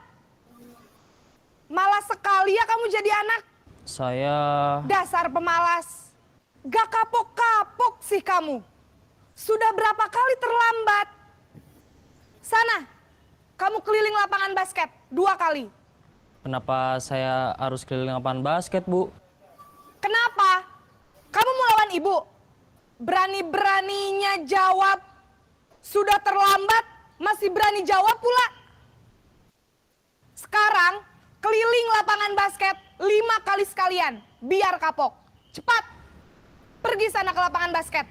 Malas sekali ya kamu jadi anak. Saya... Dasar pemalas. Gak kapok-kapok sih kamu. Sudah berapa kali terlambat? Sana, kamu keliling lapangan basket 2 kali. Kenapa saya harus keliling lapangan basket, Bu? Kenapa? Kamu mau lawan ibu? Berani-beraninya jawab. Sudah terlambat, masih berani jawab pula. Sekarang, keliling lapangan basket 5 kali sekalian. Biar kapok. Cepat. Pergi sana ke lapangan basket.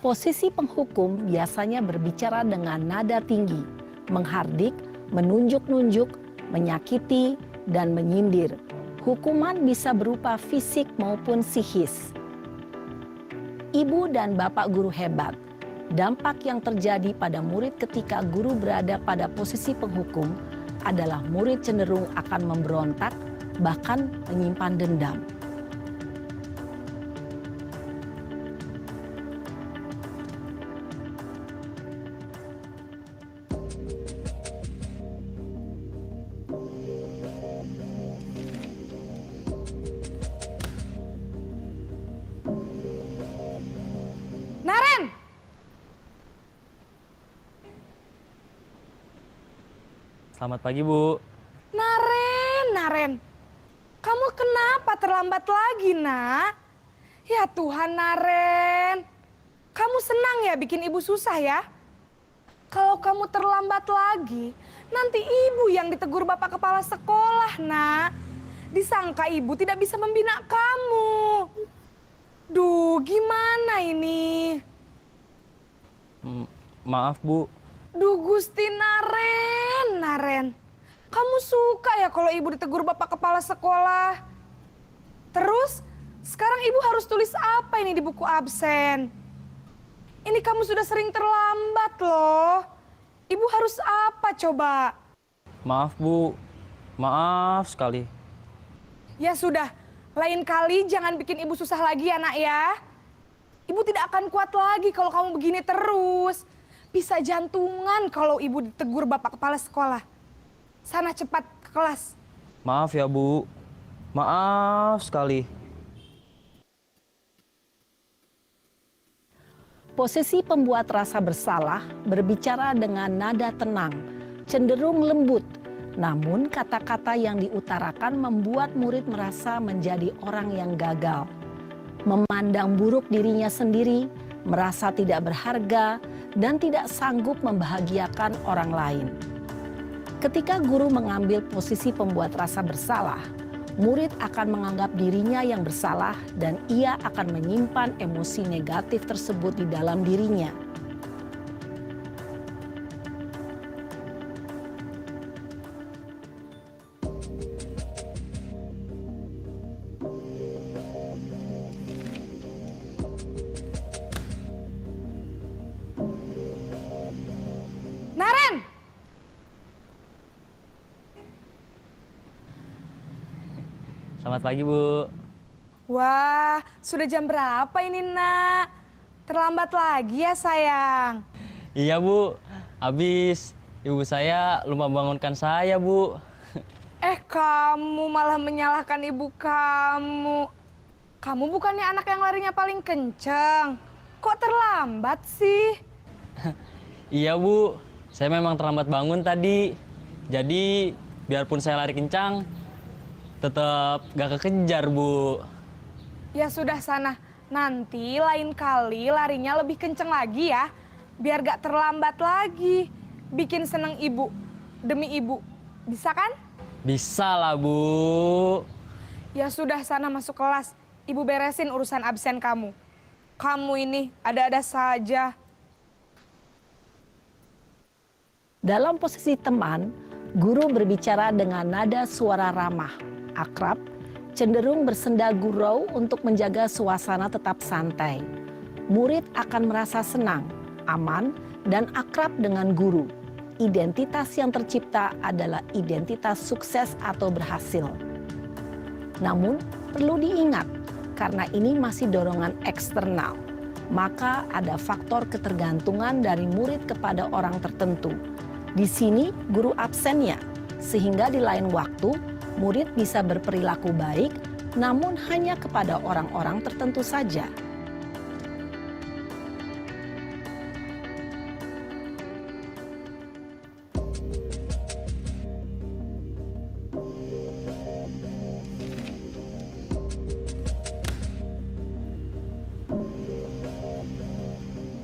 Posisi penghukum biasanya berbicara dengan nada tinggi, menghardik, menunjuk-nunjuk, menyakiti, dan menyindir. Hukuman bisa berupa fisik maupun psikis. Ibu dan bapak guru hebat, dampak yang terjadi pada murid ketika guru berada pada posisi penghukum adalah murid cenderung akan memberontak, bahkan menyimpan dendam. Naren! Selamat pagi, Bu. Naren. Kamu kenapa terlambat lagi, nak? Ya Tuhan, Naren. Kamu senang ya bikin ibu susah ya? Kalau kamu terlambat lagi, nanti ibu yang ditegur bapak kepala sekolah, nak. Disangka ibu tidak bisa membina kamu. Duh, gimana ini? Maaf, Bu. Duh, Gusti Naren. Kamu suka ya kalau ibu ditegur bapak kepala sekolah? Terus, sekarang ibu harus tulis apa ini di buku absen? Ini kamu sudah sering terlambat loh. Ibu harus apa coba? Maaf, Bu. Maaf sekali. Ya sudah, lain kali jangan bikin ibu susah lagi ya nak ya. Ibu tidak akan kuat lagi kalau kamu begini terus. Bisa jantungan kalau ibu ditegur bapak kepala sekolah. Sana cepat ke kelas. Maaf ya, Bu. Maaf sekali. Posisi pembuat rasa bersalah berbicara dengan nada tenang, cenderung lembut. Namun kata-kata yang diutarakan membuat murid merasa menjadi orang yang gagal. Memandang buruk dirinya sendiri, merasa tidak berharga, dan tidak sanggup membahagiakan orang lain. Ketika guru mengambil posisi pembuat rasa bersalah, murid akan menganggap dirinya yang bersalah dan ia akan menyimpan emosi negatif tersebut di dalam dirinya. Naren! Selamat pagi, Bu. Wah, sudah jam berapa ini nak? Terlambat lagi ya sayang. Iya, Bu. Habis Ibu saya lupa bangunkan saya, Bu. Kamu malah menyalahkan ibu kamu. Kamu bukannya anak yang larinya paling kenceng. Kok terlambat sih? Iya, Bu. Saya memang terlambat bangun tadi. Jadi, biarpun saya lari kencang, tetap gak kekejar, Bu. Ya sudah sana. Nanti lain kali larinya lebih kenceng lagi ya. Biar gak terlambat lagi. Bikin seneng ibu. Demi ibu. Bisa kan? Bisa lah, Bu. Ya sudah sana masuk kelas. Ibu beresin urusan absen kamu. Kamu ini ada-ada saja. Dalam posisi teman, guru berbicara dengan nada suara ramah, akrab, cenderung bersenda gurau untuk menjaga suasana tetap santai. Murid akan merasa senang, aman, dan akrab dengan guru. Identitas yang tercipta adalah identitas sukses atau berhasil. Namun, perlu diingat, karena ini masih dorongan eksternal, maka ada faktor ketergantungan dari murid kepada orang tertentu. Di sini, guru absennya, sehingga di lain waktu, murid bisa berperilaku baik, namun hanya kepada orang-orang tertentu saja.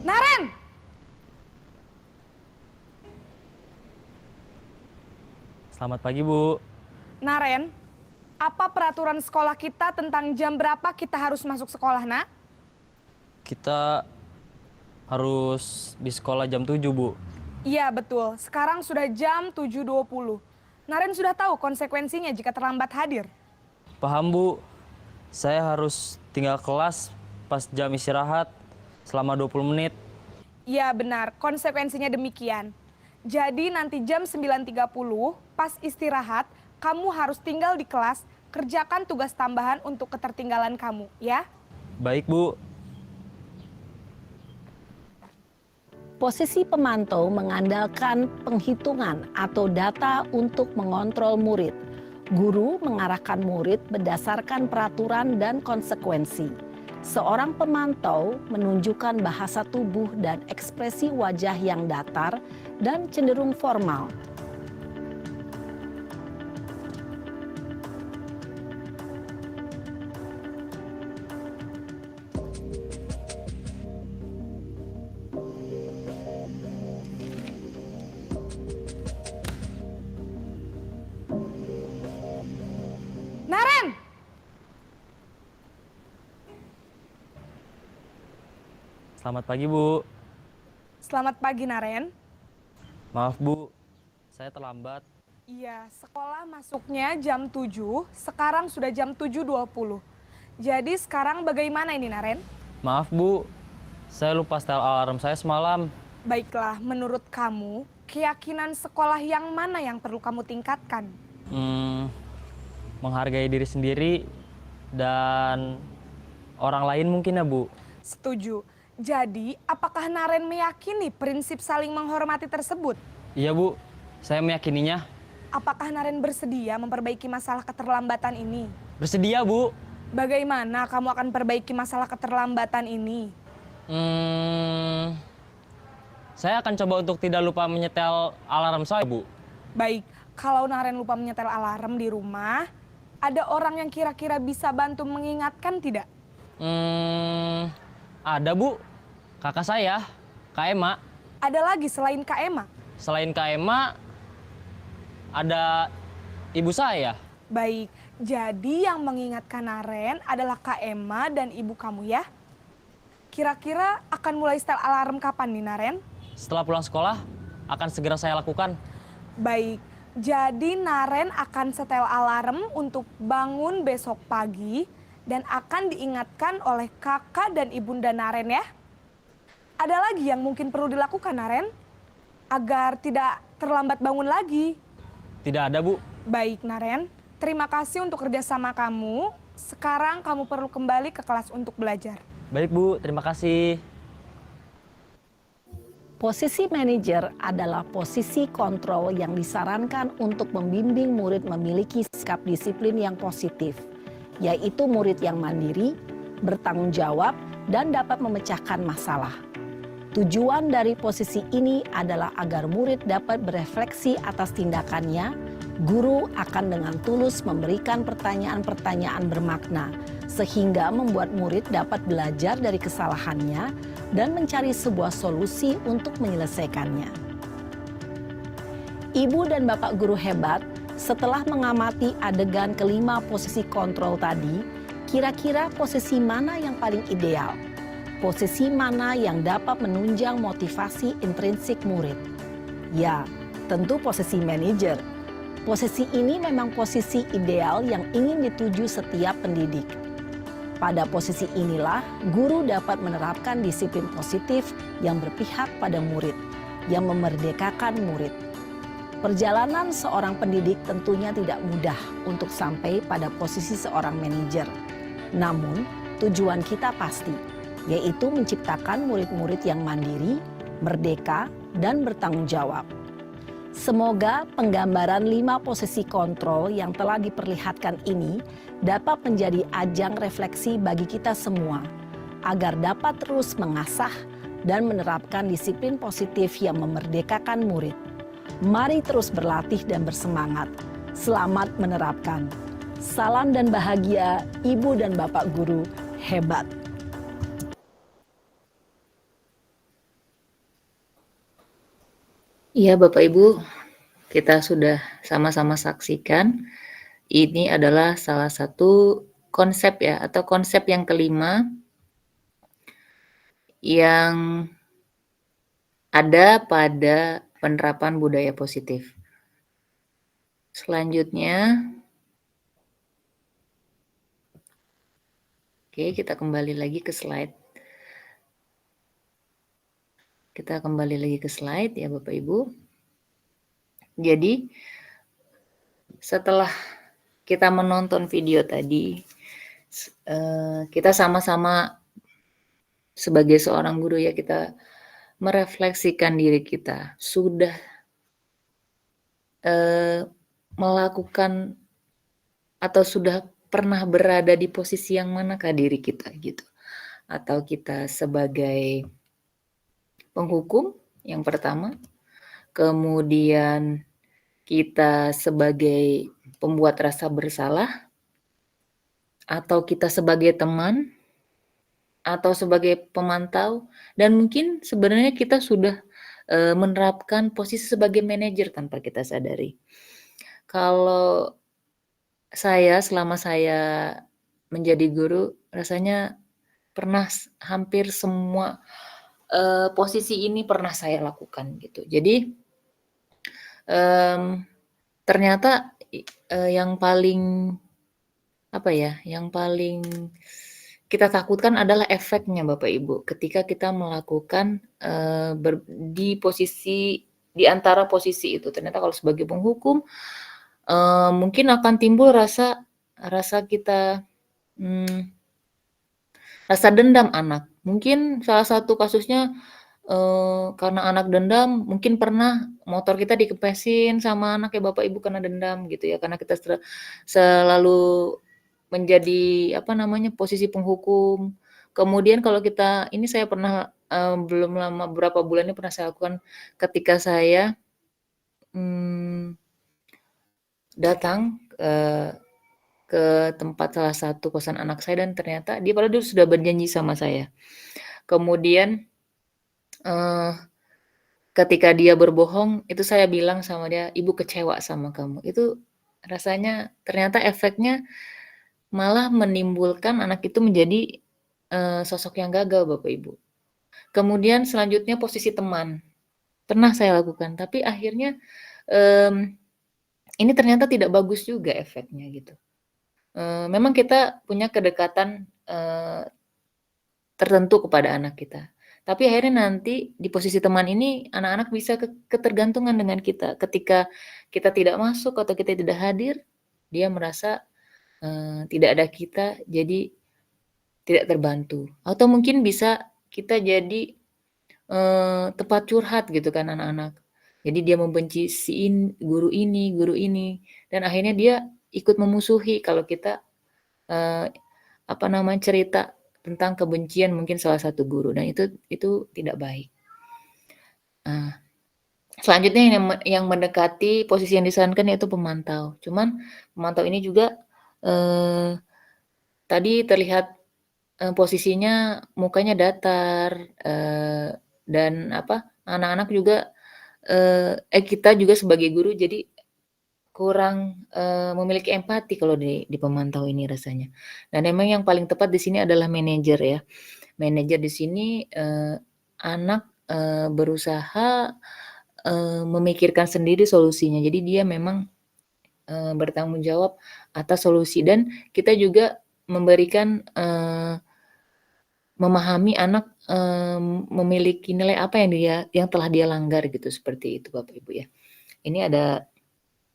Naren! Selamat pagi, Bu. Naren, apa peraturan sekolah kita tentang jam berapa kita harus masuk sekolah, nak? Kita harus di sekolah jam 7, Bu. Iya, betul. Sekarang sudah jam 7.20. Naren sudah tahu konsekuensinya jika terlambat hadir. Paham, Bu. Saya harus tinggal kelas pas jam istirahat selama 20 menit. Iya, benar. Konsekuensinya demikian. Jadi nanti jam 9.30 pas istirahat, kamu harus tinggal di kelas, kerjakan tugas tambahan untuk ketertinggalan kamu, ya? Baik, Bu. Posisi pemantau mengandalkan penghitungan atau data untuk mengontrol murid. Guru mengarahkan murid berdasarkan peraturan dan konsekuensi. Seorang pemantau menunjukkan bahasa tubuh dan ekspresi wajah yang datar dan cenderung formal. Naren! Selamat pagi, Bu. Selamat pagi, Naren. Maaf, Bu. Saya terlambat. Iya, sekolah masuknya jam 7, sekarang sudah jam 7.20. Jadi sekarang bagaimana ini, Naren? Maaf, Bu. Saya lupa setel alarm saya semalam. Baiklah, menurut kamu, keyakinan sekolah yang mana yang perlu kamu tingkatkan? Menghargai diri sendiri dan orang lain mungkin ya, Bu. Setuju. Jadi, apakah Naren meyakini prinsip saling menghormati tersebut? Iya, Bu. Saya meyakininya. Apakah Naren bersedia memperbaiki masalah keterlambatan ini? Bersedia, Bu. Bagaimana kamu akan perbaiki masalah keterlambatan ini? Saya akan coba untuk tidak lupa menyetel alarm saya, Bu. Baik, kalau Naren lupa menyetel alarm di rumah, ada orang yang kira-kira bisa bantu mengingatkan tidak? Ada, Bu. Kakak saya, Kak Ema. Ada lagi selain Kak Ema? Selain Kak Ema, ada ibu saya. Baik, jadi yang mengingatkan Naren adalah Kak Ema dan ibu kamu ya? Kira-kira akan mulai setel alarm kapan nih, Naren? Setelah pulang sekolah, akan segera saya lakukan. Baik, jadi Naren akan setel alarm untuk bangun besok pagi dan akan diingatkan oleh kakak dan ibunda Naren ya. Ada lagi yang mungkin perlu dilakukan, Naren? Agar tidak terlambat bangun lagi. Tidak ada, Bu. Baik, Naren. Terima kasih untuk kerjasama kamu. Sekarang kamu perlu kembali ke kelas untuk belajar. Baik, Bu. Terima kasih. Posisi manajer adalah posisi kontrol yang disarankan untuk membimbing murid memiliki sikap disiplin yang positif, yaitu murid yang mandiri, bertanggung jawab, dan dapat memecahkan masalah. Tujuan dari posisi ini adalah agar murid dapat berefleksi atas tindakannya. Guru akan dengan tulus memberikan pertanyaan-pertanyaan bermakna, sehingga membuat murid dapat belajar dari kesalahannya dan mencari sebuah solusi untuk menyelesaikannya. Ibu dan Bapak guru hebat, setelah mengamati adegan kelima posisi kontrol tadi, kira-kira posisi mana yang paling ideal? Posisi mana yang dapat menunjang motivasi intrinsik murid? Ya, tentu posisi manajer. Posisi ini memang posisi ideal yang ingin dituju setiap pendidik. Pada posisi inilah, guru dapat menerapkan disiplin positif yang berpihak pada murid, yang memerdekakan murid. Perjalanan seorang pendidik tentunya tidak mudah untuk sampai pada posisi seorang manajer. Namun, tujuan kita pasti, yaitu menciptakan murid-murid yang mandiri, merdeka, dan bertanggung jawab. Semoga penggambaran 5 posisi kontrol yang telah diperlihatkan ini dapat menjadi ajang refleksi bagi kita semua, agar dapat terus mengasah dan menerapkan disiplin positif yang memerdekakan murid. Mari terus berlatih dan bersemangat. Selamat menerapkan. Salam dan bahagia, Ibu dan Bapak guru hebat. Iya Bapak Ibu, kita sudah sama-sama saksikan. Ini adalah salah satu konsep ya, atau konsep yang kelima yang ada pada penerapan budaya positif. Selanjutnya, oke, kita kembali lagi ke slide. Kita kembali lagi ke slide ya Bapak Ibu. Jadi, setelah kita menonton video tadi, kita sama-sama sebagai seorang guru ya, kita merefleksikan diri kita. Sudah melakukan atau sudah pernah berada di posisi yang manakah diri kita gitu. Atau kita sebagai penghukum yang pertama, kemudian kita sebagai pembuat rasa bersalah, atau kita sebagai teman, atau sebagai pemantau, dan mungkin sebenarnya kita sudah menerapkan posisi sebagai manajer tanpa kita sadari. Kalau saya, selama saya menjadi guru, rasanya pernah hampir semua posisi ini pernah saya lakukan gitu. Jadi ternyata yang paling yang paling kita takutkan adalah efeknya Bapak Ibu ketika kita melakukan di posisi di antara posisi itu. Ternyata kalau sebagai penghukum mungkin akan timbul rasa kita rasa dendam anak. Mungkin salah satu kasusnya karena anak dendam, mungkin pernah motor kita dikepesin sama anak ya Bapak Ibu karena dendam gitu ya, karena kita selalu menjadi posisi penghukum. Kemudian kalau kita, ini saya pernah belum lama, beberapa bulan ini pernah saya lakukan ketika saya datang ke tempat salah satu kosan anak saya, dan ternyata dia padahal sudah berjanji sama saya. Kemudian ketika dia berbohong, itu saya bilang sama dia, "Ibu kecewa sama kamu." Itu rasanya ternyata efeknya malah menimbulkan anak itu menjadi sosok yang gagal Bapak Ibu. Kemudian selanjutnya posisi teman. Pernah saya lakukan, tapi akhirnya ini ternyata tidak bagus juga efeknya gitu. Memang kita punya kedekatan tertentu kepada anak kita. Tapi akhirnya nanti di posisi teman ini anak-anak bisa ketergantungan dengan kita. Ketika kita tidak masuk atau kita tidak hadir, dia merasa tidak ada kita, jadi tidak terbantu. Atau mungkin bisa kita jadi tempat curhat gitu kan anak-anak. Jadi dia membenci guru ini, dan akhirnya dia ikut memusuhi kalau kita cerita tentang kebencian mungkin salah satu guru, dan itu tidak baik. Selanjutnya yang mendekati posisi yang disarankan yaitu pemantau. Cuman pemantau ini juga tadi terlihat posisinya mukanya datar, dan anak-anak juga kita juga sebagai guru jadi kurang memiliki empati kalau di pemantau ini rasanya. Dan memang yang paling tepat di sini adalah manajer ya. Manajer di sini anak berusaha memikirkan sendiri solusinya. Jadi dia memang bertanggung jawab atas solusi, dan kita juga memberikan memahami anak memiliki nilai apa yang telah dia langgar gitu, seperti itu Bapak Ibu ya. Ini ada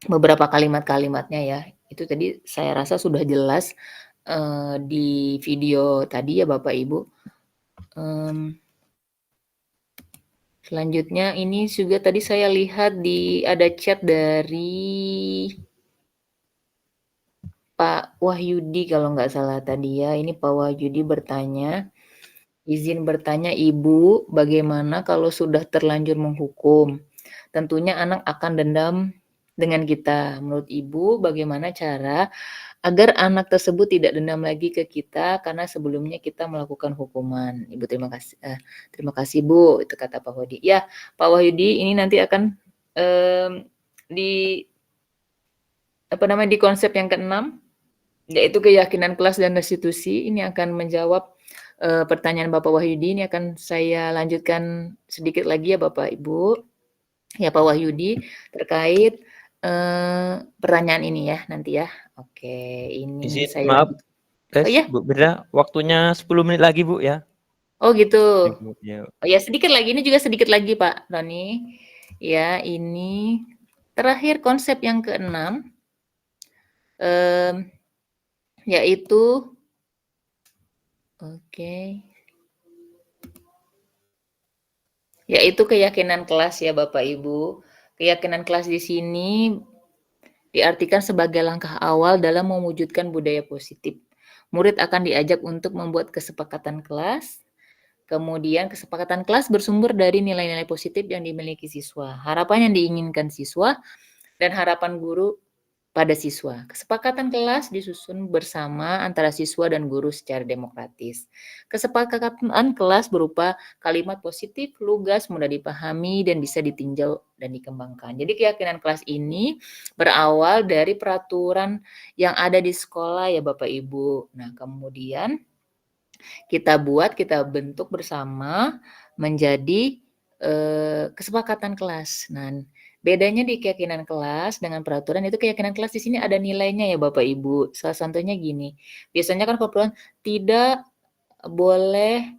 beberapa kalimat-kalimatnya ya. Itu tadi saya rasa sudah jelas di video tadi ya Bapak Ibu. Selanjutnya ini juga tadi saya lihat ada chat dari Pak Wahyudi kalau nggak salah tadi ya. Ini Pak Wahyudi bertanya, izin bertanya Ibu, bagaimana kalau sudah terlanjur menghukum? Tentunya anak akan dendam dengan kita. Menurut Ibu, bagaimana cara agar anak tersebut tidak dendam lagi ke kita karena sebelumnya kita melakukan hukuman? Ibu terima kasih Bu, itu kata Pak Wahyudi. Ya, Pak Wahyudi ini nanti akan di konsep yang ke-6, yaitu keyakinan kelas dan restitusi. Ini akan menjawab pertanyaan Bapak Wahyudi. Ini akan saya lanjutkan sedikit lagi ya Bapak Ibu. Ya Pak Wahyudi, terkait pertanyaan ini ya nanti ya. Oke, ini Maaf, Oh iya? Bu Birda, waktunya 10 menit lagi Bu ya. Oh gitu. Ya. Oh ya, sedikit lagi. Ini juga sedikit lagi Pak Roni. Ya, ini terakhir konsep yang ke-6, yaitu yaitu keyakinan kelas ya Bapak Ibu. Keyakinan kelas di sini diartikan sebagai langkah awal dalam mewujudkan budaya positif. Murid akan diajak untuk membuat kesepakatan kelas. Kemudian kesepakatan kelas bersumber dari nilai-nilai positif yang dimiliki siswa, harapan yang diinginkan siswa, dan harapan guru pada siswa. Kesepakatan kelas disusun bersama antara siswa dan guru secara demokratis. Kesepakatan kelas berupa kalimat positif, lugas, mudah dipahami, dan bisa ditinjau dan dikembangkan. Jadi keyakinan kelas ini berawal dari peraturan yang ada di sekolah ya Bapak Ibu. Nah, kemudian kita bentuk bersama menjadi kesepakatan kelas. Nah, bedanya di keyakinan kelas dengan peraturan itu, keyakinan kelas di sini ada nilainya ya Bapak Ibu. Salah satunya gini, biasanya kan peraturan tidak boleh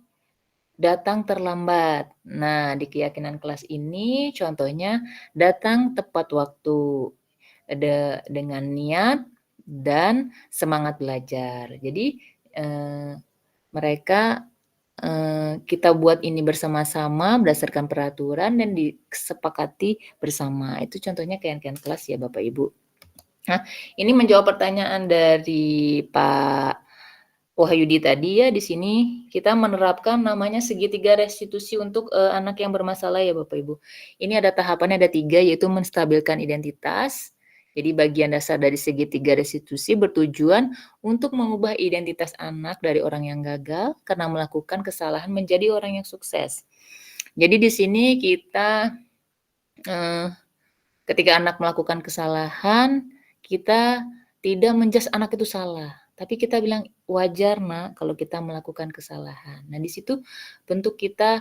datang terlambat. Nah, di keyakinan kelas ini contohnya datang tepat waktu, dengan niat dan semangat belajar. Jadi mereka kita buat ini bersama-sama berdasarkan peraturan dan disepakati bersama. Itu contohnya keyakinan kelas ya Bapak Ibu. Nah, ini menjawab pertanyaan dari Pak Wahyudi tadi ya. Di sini kita menerapkan namanya segitiga restitusi untuk anak yang bermasalah ya Bapak Ibu. Ini ada tahapannya, ada 3, yaitu menstabilkan identitas. Jadi bagian dasar dari segitiga restitusi bertujuan untuk mengubah identitas anak dari orang yang gagal karena melakukan kesalahan menjadi orang yang sukses. Jadi di sini kita ketika anak melakukan kesalahan, kita tidak menjudge anak itu salah, tapi kita bilang wajar Nak kalau kita melakukan kesalahan. Nah di situ bentuk kita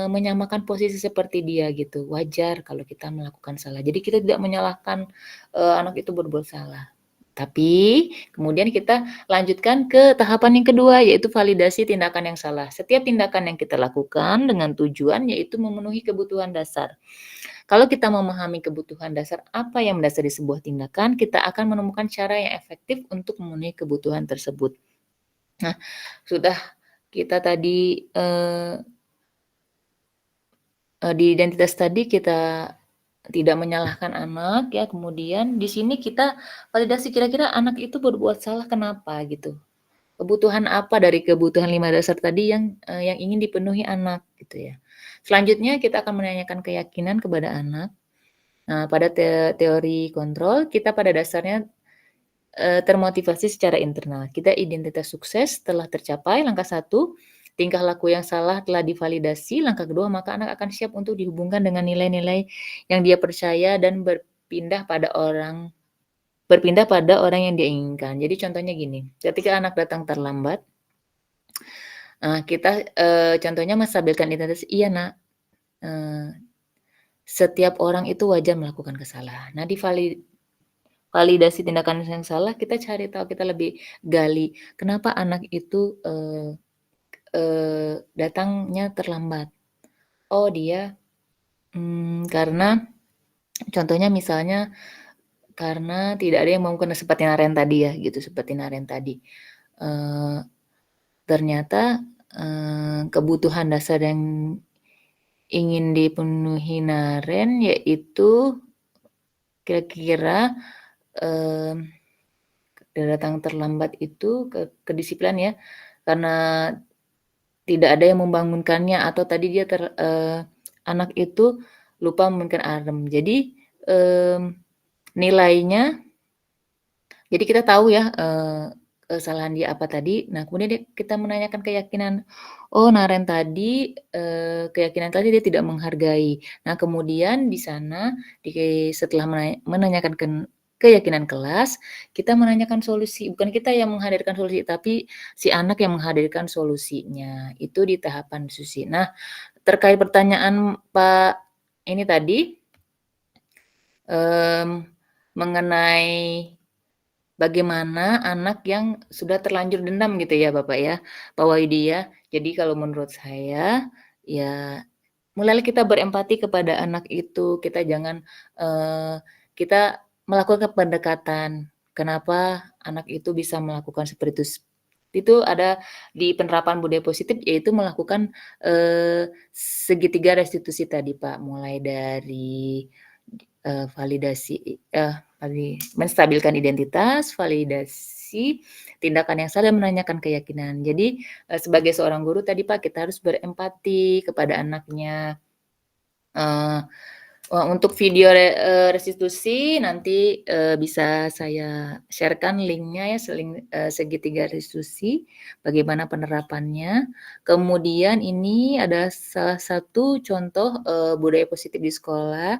menyamakan posisi seperti dia gitu, wajar kalau kita melakukan salah. Jadi kita tidak menyalahkan anak itu berbuat salah. Tapi kemudian kita lanjutkan ke tahapan yang kedua, yaitu validasi tindakan yang salah. Setiap tindakan yang kita lakukan dengan tujuan yaitu memenuhi kebutuhan dasar. Kalau kita memahami kebutuhan dasar apa yang mendasari sebuah tindakan, kita akan menemukan cara yang efektif untuk memenuhi kebutuhan tersebut. Nah, sudah kita tadi di identitas tadi kita tidak menyalahkan anak ya, kemudian di sini kita validasi kira-kira anak itu berbuat salah kenapa gitu. Kebutuhan apa dari kebutuhan 5 dasar tadi yang ingin dipenuhi anak gitu ya. Selanjutnya kita akan menanyakan keyakinan kepada anak. Nah, pada teori kontrol kita pada dasarnya termotivasi secara internal. Kita identitas sukses telah tercapai, langkah 1, tingkah laku yang salah telah divalidasi, langkah 2, maka anak akan siap untuk dihubungkan dengan nilai-nilai yang dia percaya dan berpindah pada orang yang dia inginkan. Jadi contohnya gini, ketika anak datang terlambat, kita contohnya menstabilkan identitas, iya nak, setiap orang itu wajar melakukan kesalahan. Nah, validasi tindakan yang salah, kita cari tahu, kita lebih gali, kenapa anak itu datangnya terlambat. Oh dia karena contohnya misalnya karena tidak ada yang mau kena seperti Naren tadi ya, gitu, seperti Naren tadi. Ternyata kebutuhan dasar yang ingin dipenuhi Naren yaitu kira-kira datang terlambat itu kedisiplinan ya, karena tidak ada yang membangunkannya atau tadi dia anak itu lupa memberikan alarm. Jadi nilainya, jadi kita tahu ya kesalahan dia apa tadi. Nah, kemudian kita menanyakan keyakinan. Oh, Naren tadi keyakinan tadi dia tidak menghargai. Nah, kemudian di sana setelah menanyakan keyakinan kelas, kita menanyakan solusi. Bukan kita yang menghadirkan solusi, tapi si anak yang menghadirkan solusinya. Itu di tahapan diskusi. Nah, terkait pertanyaan Pak ini tadi mengenai bagaimana anak yang sudah terlanjur dendam gitu ya Bapak ya, Pak Wahidi ya. Jadi kalau menurut saya ya mulailah kita berempati kepada anak itu, kita jangan kita melakukan pendekatan. Kenapa anak itu bisa melakukan seperti itu? Itu ada di penerapan budaya positif yaitu melakukan segitiga restitusi tadi Pak, mulai dari validasi menstabilkan identitas, validasi tindakan yang salah, dan menanyakan keyakinan. Jadi sebagai seorang guru tadi Pak, kita harus berempati kepada anaknya. Untuk video restitusi nanti bisa saya sharekan linknya ya, segitiga restitusi, bagaimana penerapannya. Kemudian ini ada salah satu contoh budaya positif di sekolah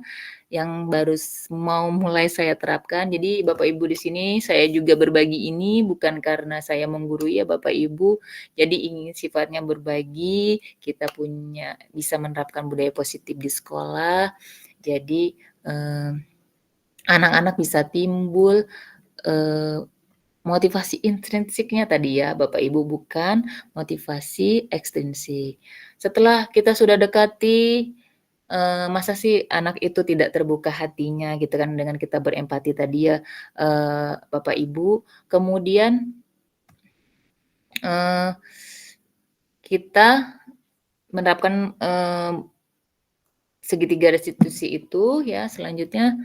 yang baru mau mulai saya terapkan. Jadi Bapak Ibu di sini saya juga berbagi ini bukan karena saya menggurui ya Bapak Ibu. Jadi ingin sifatnya berbagi, kita bisa menerapkan budaya positif di sekolah. Jadi anak-anak bisa timbul motivasi intrinsiknya tadi ya Bapak Ibu, bukan motivasi ekstrinsik. Setelah kita sudah dekati, masa sih anak itu tidak terbuka hatinya gitu kan dengan kita berempati tadi ya Bapak Ibu. Kemudian kita menerapkan segitiga restitusi itu ya, selanjutnya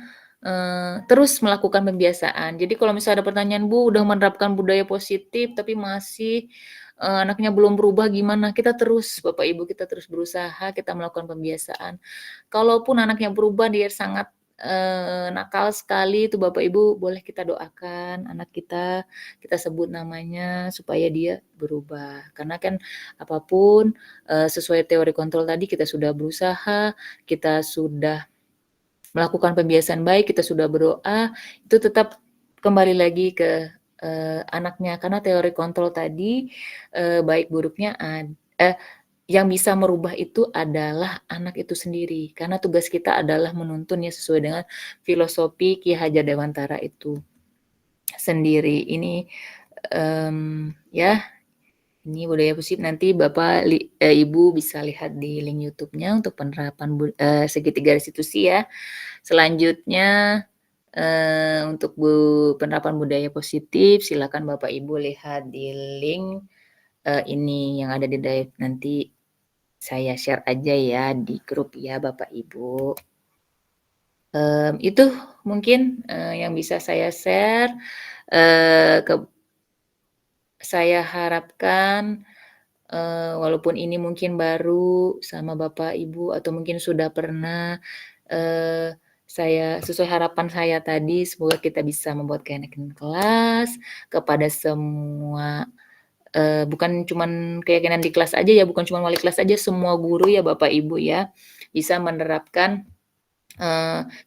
terus melakukan pembiasaan. Jadi kalau misalnya ada pertanyaan, Bu, udah menerapkan budaya positif tapi masih anaknya belum berubah gimana? Kita terus, Bapak Ibu, kita terus berusaha, kita melakukan pembiasaan. Kalaupun anaknya berubah, dia sangat nakal sekali, itu Bapak Ibu boleh kita doakan anak kita sebut namanya supaya dia berubah. Karena kan apapun sesuai teori kontrol tadi kita sudah berusaha, kita sudah melakukan pembiasaan baik, kita sudah berdoa, itu tetap kembali lagi ke anaknya, karena teori kontrol tadi baik buruknya yang bisa merubah itu adalah anak itu sendiri, karena tugas kita adalah menuntunnya sesuai dengan filosofi Ki Hajar Dewantara itu sendiri. Ini ya, ini budaya positif. Nanti Bapak Ibu bisa lihat di link YouTube-nya untuk penerapan segitiga restitusi ya. Selanjutnya untuk penerapan budaya positif, silakan Bapak Ibu lihat di link ini yang ada di drive nanti saya share aja ya di grup ya Bapak Ibu. Itu mungkin yang bisa saya share. Saya harapkan walaupun ini mungkin baru sama Bapak Ibu atau mungkin sudah pernah, sesuai harapan saya tadi, semoga kita bisa membuat keyakinan kelas kepada semua, bukan cuman keyakinan di kelas aja ya, bukan cuma wali kelas aja, semua guru ya Bapak Ibu ya, bisa menerapkan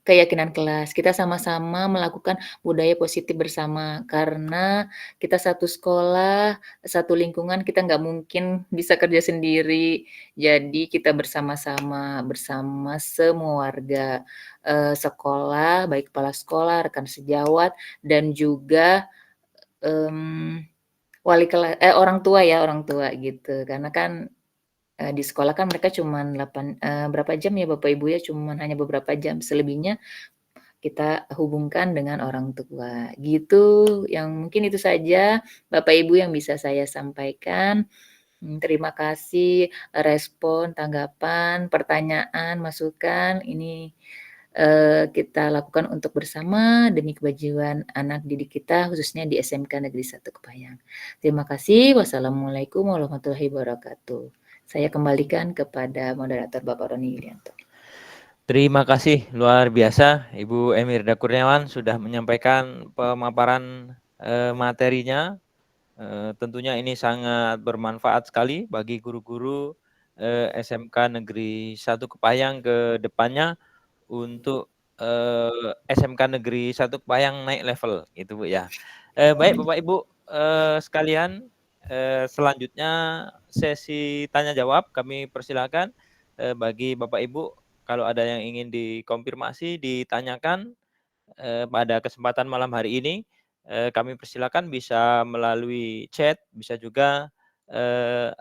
keyakinan kelas. Kita sama-sama melakukan budaya positif bersama, karena kita satu sekolah, satu lingkungan, kita nggak mungkin bisa kerja sendiri. Jadi kita bersama-sama, bersama semua warga, sekolah, baik kepala sekolah, rekan sejawat, dan juga, orang tua ya, orang tua gitu. Karena kan di sekolah kan mereka cuman berapa jam ya Bapak Ibu ya, cuman hanya beberapa jam, selebihnya kita hubungkan dengan orang tua, gitu. Yang mungkin itu saja Bapak Ibu yang bisa saya sampaikan. Terima kasih respon, tanggapan, pertanyaan, masukan, ini, kita lakukan untuk bersama demi kemajuan anak didik kita khususnya di SMK Negeri 1 Kepayang. Terima kasih. Wassalamualaikum warahmatullahi wabarakatuh. Saya kembalikan kepada moderator Bapak Roni Yulianto. Terima kasih luar biasa Ibu Emirda Kurniawan sudah menyampaikan pemaparan materinya. Tentunya ini sangat bermanfaat sekali bagi guru-guru SMK Negeri 1 Kepayang ke depannya untuk SMK Negeri 1 Kepayang naik level gitu Bu ya. Baik Bapak Ibu sekalian, selanjutnya sesi tanya jawab kami persilakan bagi Bapak Ibu kalau ada yang ingin dikonfirmasi, ditanyakan pada kesempatan malam hari ini, kami persilakan bisa melalui chat, bisa juga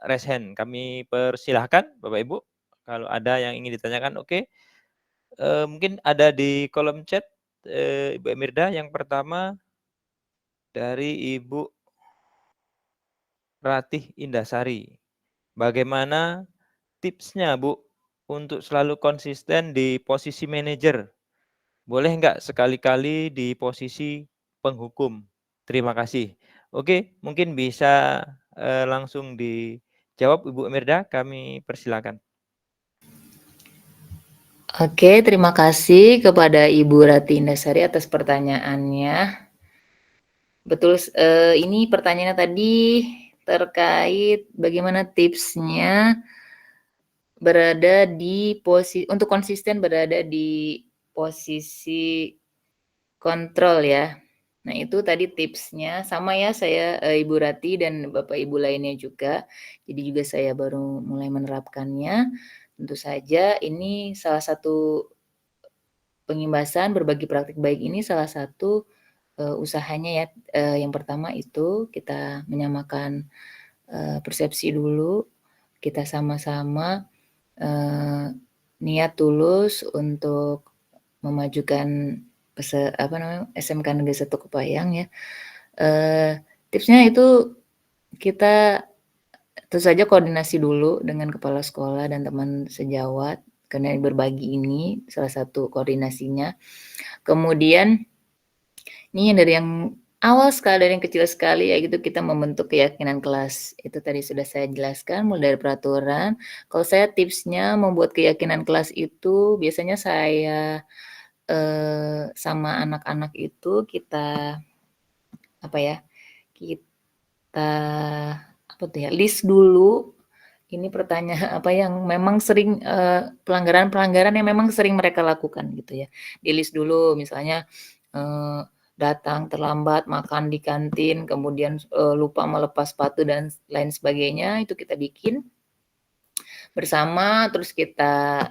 raise hand. Kami persilahkan Bapak Ibu kalau ada yang ingin ditanyakan. Oke. Mungkin ada di kolom chat Ibu Emirda. Yang pertama dari Ibu Ratih Indasari. Bagaimana tipsnya Bu untuk selalu konsisten di posisi manajer? Boleh nggak sekali-kali di posisi penghukum? Terima kasih. Oke, mungkin bisa langsung dijawab Ibu Emirda, kami persilakan. Oke, terima kasih kepada Ibu Ratih Indasari atas pertanyaannya. Betul, ini pertanyaannya tadi terkait bagaimana tipsnya untuk konsisten berada di posisi kontrol ya. Nah, itu tadi tipsnya sama ya saya, Ibu Ratih dan Bapak Ibu lainnya juga. Jadi juga saya baru mulai menerapkannya. Tentu saja ini salah satu pengimbasan berbagi praktik baik ini salah satu usahanya ya. Yang pertama itu kita menyamakan persepsi dulu, kita sama-sama niat tulus untuk memajukan SMK Negeri 1 Kepayang ya. Tipsnya itu kita tentu saja koordinasi dulu dengan kepala sekolah dan teman sejawat, karena berbagi ini salah satu koordinasinya. Kemudian ini dari yang awal sekali, dari yang kecil sekali, ya gitu kita membentuk keyakinan kelas. Itu tadi sudah saya jelaskan, mulai dari peraturan. Kalau saya tipsnya membuat keyakinan kelas itu, biasanya saya sama anak-anak itu kita list dulu. Ini pertanyaan apa yang memang sering pelanggaran-pelanggaran yang memang sering mereka lakukan gitu ya. Di list dulu, misalnya datang terlambat, makan di kantin, kemudian lupa melepas sepatu dan lain sebagainya, itu kita bikin bersama. Terus kita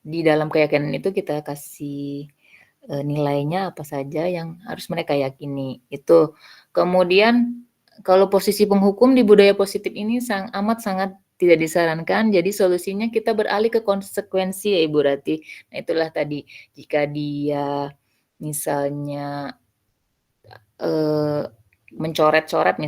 di dalam keyakinan itu kita kasih nilainya apa saja yang harus mereka yakini itu. Kemudian kalau posisi penghukum di budaya positif ini sangat tidak disarankan. Jadi solusinya kita beralih ke konsekuensi ya Ibu Ratih. Nah itulah tadi, jika dia misalnya mencoret-coret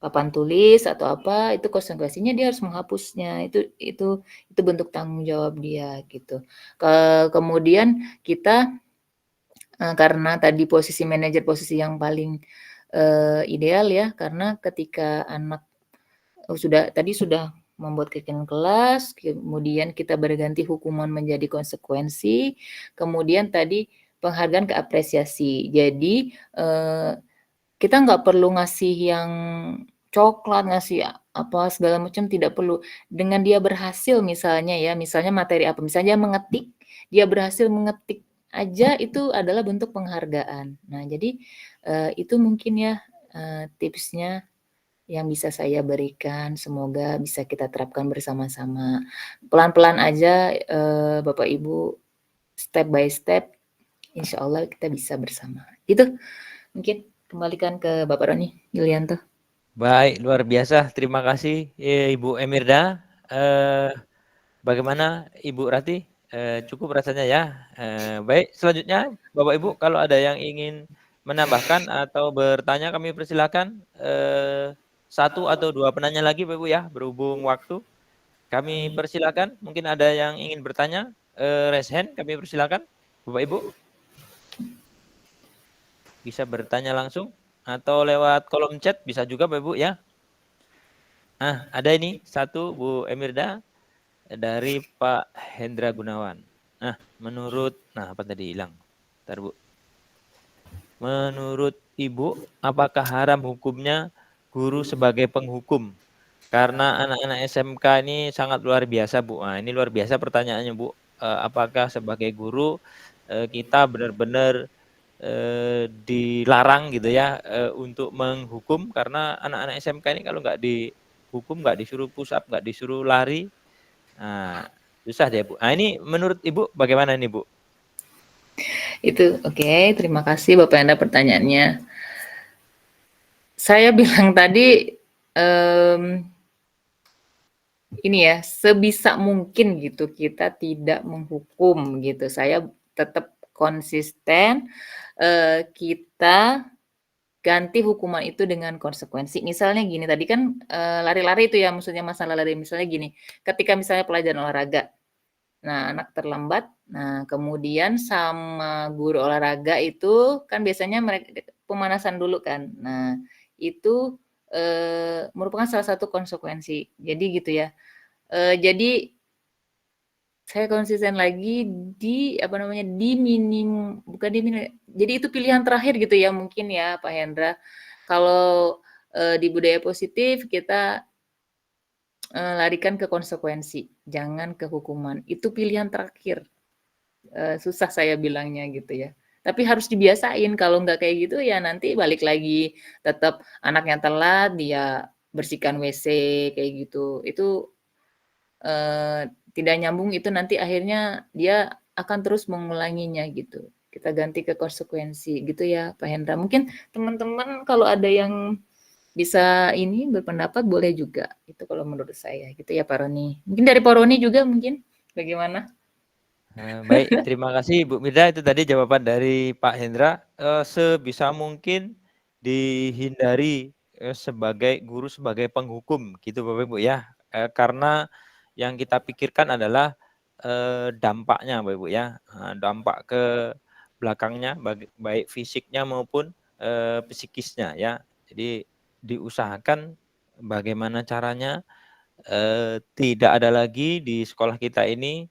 papan tulis atau apa, itu konsekuensinya dia harus menghapusnya. Itu bentuk tanggung jawab dia gitu. Kemudian kita karena tadi posisi manajer posisi yang paling ideal ya, karena ketika anak sudah membuat kegiatan kelas, kemudian kita berganti hukuman menjadi konsekuensi, kemudian tadi penghargaan ke apresiasi. Jadi kita nggak perlu ngasih yang coklat, ngasih apa segala macam, tidak perlu. Dengan dia berhasil misalnya ya, misalnya materi apa, misalnya mengetik, dia berhasil mengetik aja itu adalah bentuk penghargaan. Nah, jadi itu mungkin ya tipsnya yang bisa saya berikan. Semoga bisa kita terapkan bersama-sama. Pelan-pelan aja Bapak Ibu, step by step, insya Allah kita bisa bersama. Gitu, mungkin kembalikan ke Bapak Roni Yulianto. Baik, luar biasa. Terima kasih Ibu Emirda. Bagaimana Ibu Rati? Cukup rasanya ya. Baik, selanjutnya Bapak Ibu kalau ada yang ingin menambahkan atau bertanya kami persilakan. Satu atau dua penanya lagi Bapak Ibu ya, berhubung waktu. Kami persilakan, mungkin ada yang ingin bertanya. Raise hand, kami persilakan. Bapak Ibu bisa bertanya langsung atau lewat kolom chat bisa juga Bapak Ibu ya. Nah, ada ini satu Bu Emirda dari Pak Hendra Gunawan. Nah, apa tadi hilang? Bentar, Bu. Menurut Ibu, apakah haram hukumnya guru sebagai penghukum? Karena anak-anak SMK ini sangat luar biasa, Bu. Nah, ini luar biasa pertanyaannya, Bu. Apakah sebagai guru kita benar-benar dilarang gitu ya untuk menghukum, karena anak-anak SMK ini kalau nggak dihukum, nggak disuruh push up, nggak disuruh lari, nah susah deh Bu. Nah ini menurut Ibu bagaimana nih Bu? Itu oke, terima kasih Bapak Anda pertanyaannya. Saya bilang tadi ini ya, sebisa mungkin gitu kita tidak menghukum gitu. Saya tetap konsisten, kita ganti hukuman itu dengan konsekuensi. Misalnya gini, tadi kan lari-lari itu ya, maksudnya masalah lari. Misalnya gini, ketika misalnya pelajaran olahraga, nah anak terlambat, nah kemudian sama guru olahraga itu kan biasanya mereka pemanasan dulu kan. Nah itu merupakan salah satu konsekuensi. Jadi gitu ya. Jadi saya konsisten lagi di apa namanya bukan di minim, jadi itu pilihan terakhir gitu ya mungkin ya Pak Hendra. Kalau di budaya positif kita larikan ke konsekuensi, jangan ke hukuman. Itu pilihan terakhir. Susah saya bilangnya gitu ya. Tapi harus dibiasain, kalau nggak kayak gitu ya nanti balik lagi tetap anaknya telat, dia bersihkan WC kayak gitu. Itu tidak nyambung, itu nanti akhirnya dia akan terus mengulanginya gitu. Kita ganti ke konsekuensi gitu ya Pak Hendra. Mungkin teman-teman kalau ada yang bisa ini berpendapat boleh juga. Itu kalau menurut saya gitu ya Pak Roni. Mungkin dari Pak Roni juga mungkin bagaimana? Baik, terima kasih Bu Mirda. Itu tadi jawaban dari Pak Hendra. Sebisa mungkin dihindari sebagai guru sebagai penghukum gitu Bapak Ibu ya. Karena yang kita pikirkan adalah dampaknya Bapak Ibu ya. Dampak ke belakangnya baik fisiknya maupun psikisnya ya. Jadi diusahakan bagaimana caranya tidak ada lagi di sekolah kita ini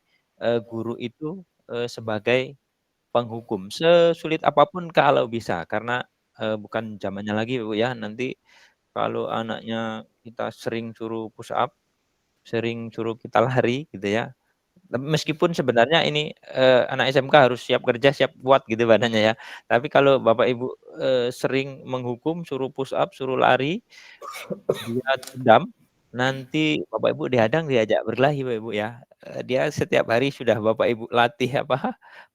guru itu sebagai penghukum. Sesulit apapun kalau bisa, karena bukan zamannya lagi Bu ya, nanti kalau anaknya kita sering suruh push up, sering suruh kita lari gitu ya. Meskipun sebenarnya ini anak SMK harus siap kerja, siap kuat gitu badannya ya. Tapi kalau Bapak Ibu sering menghukum, suruh push up, suruh lari, dia dendam, nanti Bapak Ibu dihadang diajak berkelahi Bapak Ibu ya. Dia setiap hari sudah Bapak Ibu latih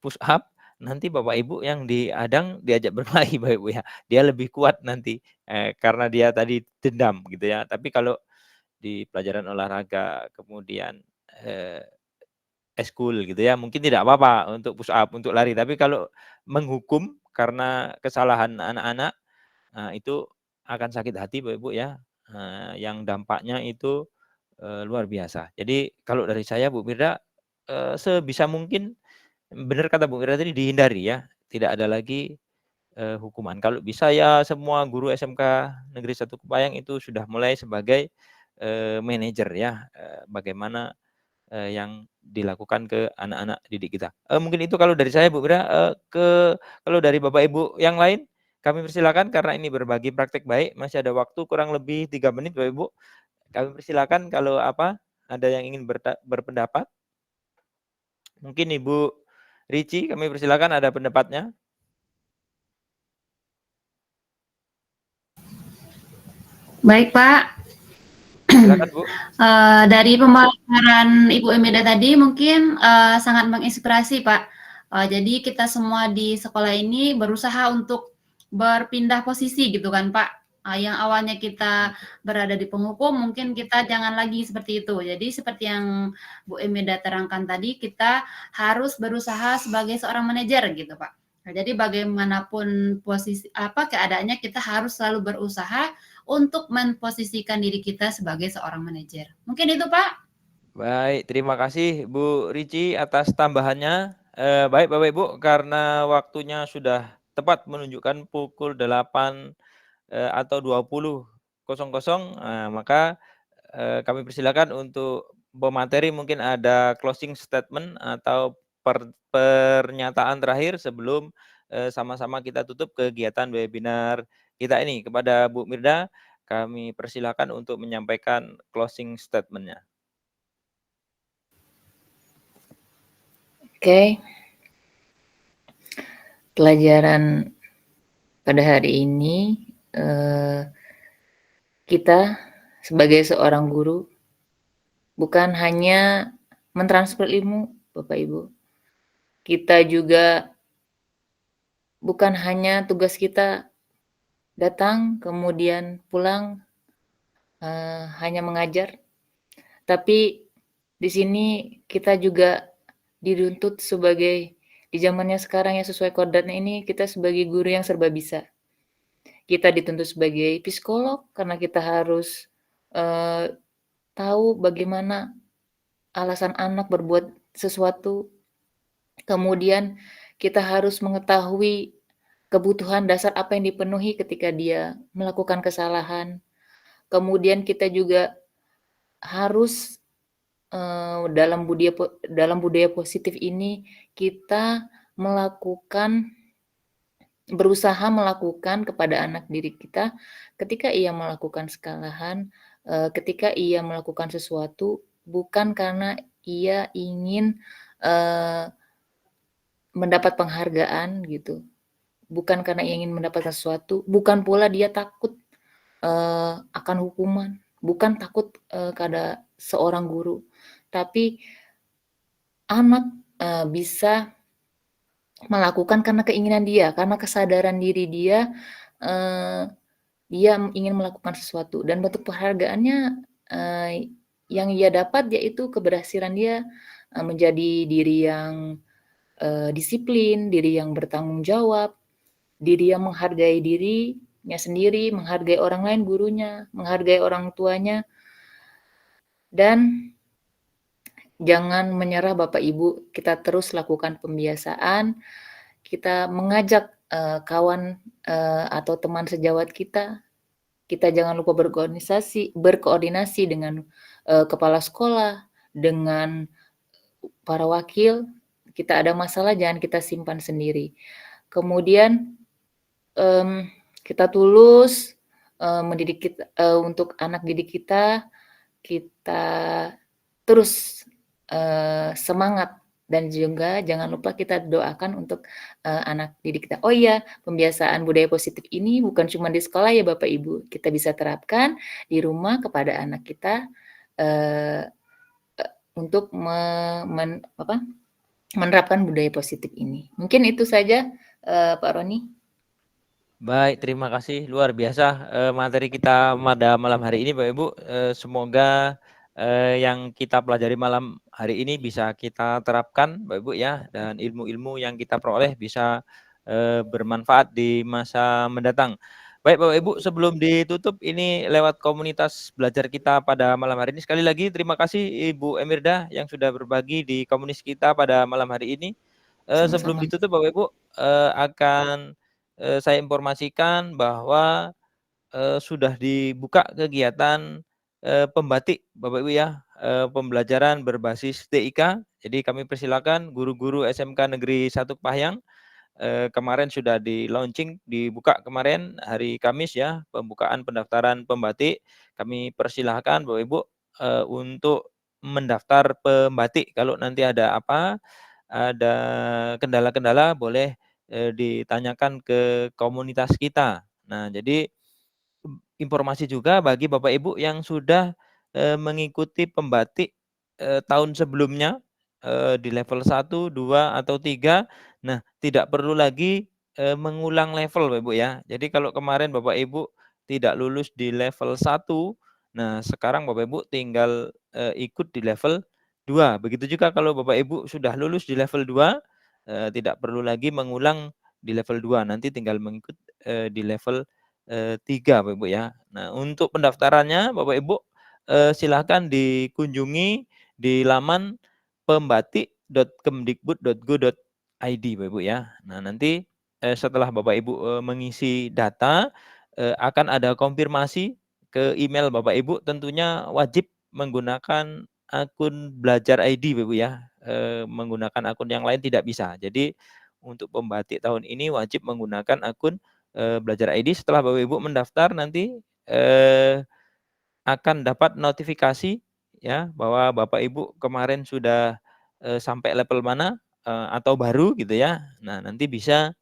push up, nanti Bapak Ibu yang dihadang diajak berkelahi Bapak Ibu ya. Dia lebih kuat nanti karena dia tadi dendam gitu ya. Tapi kalau di pelajaran olahraga kemudian eskul gitu ya, mungkin tidak apa-apa untuk push up, untuk lari. Tapi kalau menghukum karena kesalahan anak-anak, nah itu akan sakit hati Bapak Ibu ya. yang dampaknya itu luar biasa. Jadi kalau dari saya Bu Mirda, sebisa mungkin benar kata Bu Mirda tadi, dihindari ya, tidak ada lagi hukuman. Kalau bisa ya semua guru SMK Negeri 1 Kepayang itu sudah mulai sebagai manajer ya, bagaimana yang dilakukan ke anak-anak didik kita. Mungkin itu kalau dari saya Bu Mira. Kalau dari Bapak Ibu yang lain, kami persilakan karena ini berbagi praktek baik, masih ada waktu kurang lebih 3 menit Bapak Ibu. Kami persilakan kalau ada yang ingin berpendapat. Mungkin Ibu Rici, kami persilakan ada pendapatnya. Baik Pak. Silakan Bu. Dari pemaparan Ibu Emida tadi mungkin sangat menginspirasi Pak. Jadi kita semua di sekolah ini berusaha untuk berpindah posisi gitu kan Pak. Yang awalnya kita berada di penghukum, mungkin kita jangan lagi seperti itu. Jadi seperti yang Bu Emida terangkan tadi, kita harus berusaha sebagai seorang manajer gitu Pak. Nah, jadi bagaimanapun posisi keadaannya, kita harus selalu berusaha untuk memposisikan diri kita sebagai seorang manajer. Mungkin itu Pak. Baik, terima kasih Bu Rici atas tambahannya. Baik Bapak Ibu, karena waktunya sudah tepat menunjukkan pukul 8 atau 20.00, maka kami persilakan untuk pemateri mungkin ada closing statement atau pernyataan terakhir sebelum sama-sama kita tutup kegiatan webinar kita ini. Kepada Bu Mirda, kami persilakan untuk menyampaikan closing statement-nya. Oke. Pelajaran pada hari ini, kita sebagai seorang guru bukan hanya mentransfer ilmu, Bapak Ibu. Kita juga bukan hanya tugas kita datang kemudian pulang hanya mengajar, tapi di sini kita juga dituntut sebagai di zamannya sekarang yang sesuai kodratnya ini, kita sebagai guru yang serba bisa. Kita dituntut sebagai psikolog karena kita harus tahu bagaimana alasan anak berbuat sesuatu. Kemudian kita harus mengetahui kebutuhan dasar apa yang dipenuhi ketika dia melakukan kesalahan. Kemudian kita juga harus dalam budaya positif ini kita berusaha melakukan kepada anak didik kita ketika ia melakukan kesalahan, ketika ia melakukan sesuatu bukan karena ia ingin mendapat penghargaan gitu, bukan karena ia ingin mendapatkan sesuatu, bukan pula dia takut akan hukuman, bukan takut kepada seorang guru, tapi anak bisa melakukan karena keinginan dia, karena kesadaran diri dia, dia ingin melakukan sesuatu dan bentuk penghargaannya yang ia dapat yaitu keberhasilan dia menjadi diri yang disiplin, diri yang bertanggung jawab, diri yang menghargai dirinya sendiri, menghargai orang lain, gurunya, menghargai orang tuanya, dan jangan menyerah Bapak Ibu, kita terus lakukan pembiasaan, kita mengajak kawan atau teman sejawat kita jangan lupa berkoordinasi dengan kepala sekolah, dengan para wakil, kita ada masalah jangan kita simpan sendiri. Kemudian kita tulus mendidik kita untuk anak didik kita terus semangat dan juga jangan lupa kita doakan untuk anak didik kita. Oh iya, pembiasaan budaya positif ini bukan cuma di sekolah ya Bapak Ibu, kita bisa terapkan di rumah kepada anak kita untuk menerapkan budaya positif ini. Mungkin itu saja Pak Roni. Baik, terima kasih. Luar biasa materi kita pada malam hari ini Bapak Ibu. Semoga yang kita pelajari malam hari ini bisa kita terapkan Bapak Ibu ya, dan ilmu-ilmu yang kita peroleh bisa bermanfaat di masa mendatang. Baik Bapak Ibu, sebelum ditutup ini lewat komunitas belajar kita pada malam hari ini, sekali lagi terima kasih Ibu Emirda yang sudah berbagi di komunitas kita pada malam hari ini. Sebelum Sama-sama. ditutup Bapak Ibu, akan saya informasikan bahwa sudah dibuka kegiatan pembatik Bapak Ibu ya, pembelajaran berbasis TIK. Jadi kami persilakan guru-guru SMK Negeri 1 Kepahyang. Kemarin sudah di-launching, dibuka kemarin hari Kamis ya, pembukaan pendaftaran pembatik. Kami persilahkan Bapak Ibu untuk mendaftar pembatik. Kalau nanti ada apa, ada kendala-kendala boleh ditanyakan ke komunitas kita. Nah, jadi informasi juga bagi Bapak Ibu yang sudah mengikuti pembatik tahun sebelumnya di level 1, 2, atau 3. Nah, tidak perlu lagi mengulang level Bapak Ibu ya. Jadi kalau kemarin Bapak Ibu tidak lulus di level 1, nah sekarang Bapak Ibu tinggal ikut di level 2. Begitu juga kalau Bapak Ibu sudah lulus di level 2, tidak perlu lagi mengulang di level 2, nanti tinggal mengikut di level 3 Bapak Ibu ya. Nah, untuk pendaftarannya Bapak Ibu silahkan dikunjungi di laman pembatik.kemdikbud.go.id Bapak Ibu ya. Nah, nanti setelah Bapak Ibu mengisi data akan ada konfirmasi ke email Bapak Ibu, tentunya wajib menggunakan akun Belajar ID Bapak Ibu ya. Menggunakan akun yang lain tidak bisa. Jadi untuk pembatik tahun ini wajib menggunakan akun Belajar ID. Setelah Bapak Ibu mendaftar nanti akan dapat notifikasi ya bahwa Bapak Ibu kemarin sudah sampai level mana atau baru gitu ya. Nah, nanti bisa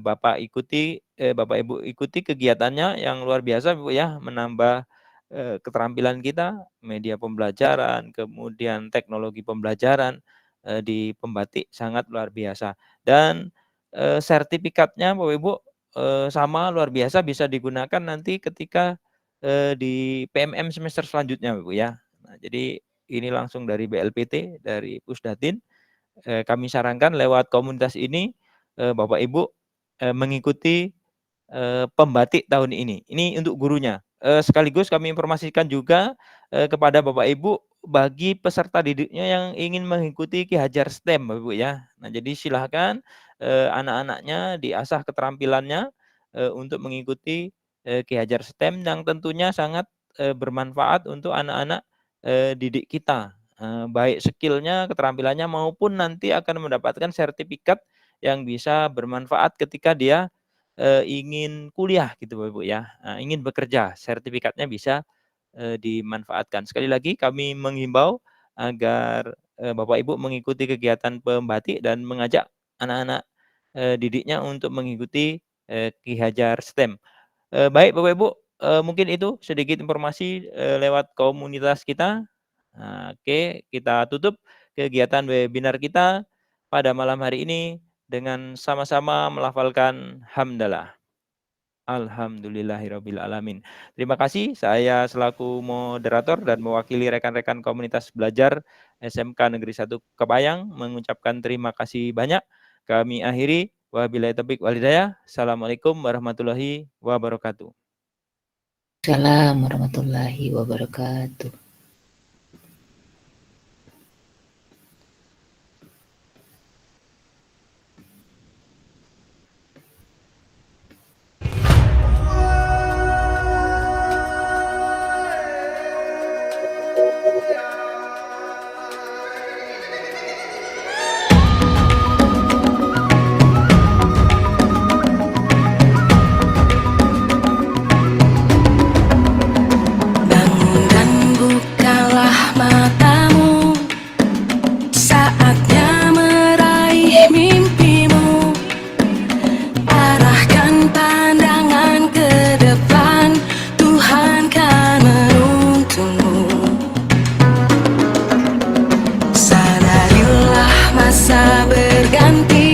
Bapak Ibu ikuti kegiatannya yang luar biasa Bu ya, menambah keterampilan kita, media pembelajaran, kemudian teknologi pembelajaran di pembatik sangat luar biasa. Dan sertifikatnya Bapak Ibu sama luar biasa, bisa digunakan nanti ketika di PMM semester selanjutnya Bapak Ibu ya. Nah, jadi ini langsung dari BLPT, dari Pusdatin. Kami sarankan lewat komunitas ini Bapak Ibu mengikuti pembatik tahun ini. Ini untuk gurunya. Sekaligus kami informasikan juga kepada Bapak Ibu bagi peserta didiknya yang ingin mengikuti Ki Hajar STEM Bapak Ibu ya. Nah, jadi silahkan anak-anaknya diasah keterampilannya untuk mengikuti Ki Hajar STEM yang tentunya sangat bermanfaat untuk anak-anak didik kita. Baik skillnya, keterampilannya maupun nanti akan mendapatkan sertifikat yang bisa bermanfaat ketika dia ingin kuliah gitu Bapak Ibu ya. Ingin bekerja, sertifikatnya bisa dimanfaatkan. Sekali lagi kami menghimbau agar Bapak Ibu mengikuti kegiatan pembatik dan mengajak anak-anak didiknya untuk mengikuti Ki Hajar STEM. Baik Bapak Ibu, mungkin itu sedikit informasi lewat komunitas kita. Nah, oke, kita tutup kegiatan webinar kita pada malam hari ini dengan sama-sama melafalkan hamdalah. Alhamdulillahirabbil alamin. Terima kasih, saya selaku moderator dan mewakili rekan-rekan komunitas belajar SMK Negeri 1 Kepahyang mengucapkan terima kasih banyak. Kami akhiri, wabillahi taufiq wal hidayah. Assalamualaikum warahmatullahi wabarakatuh. Assalamualaikum warahmatullahi wabarakatuh. Bangun dan bukalah matamu, saatnya meraih mimpimu. Arahkan pandangan ke depan, Tuhan kan menuntunmu. Sadarilah masa berganti,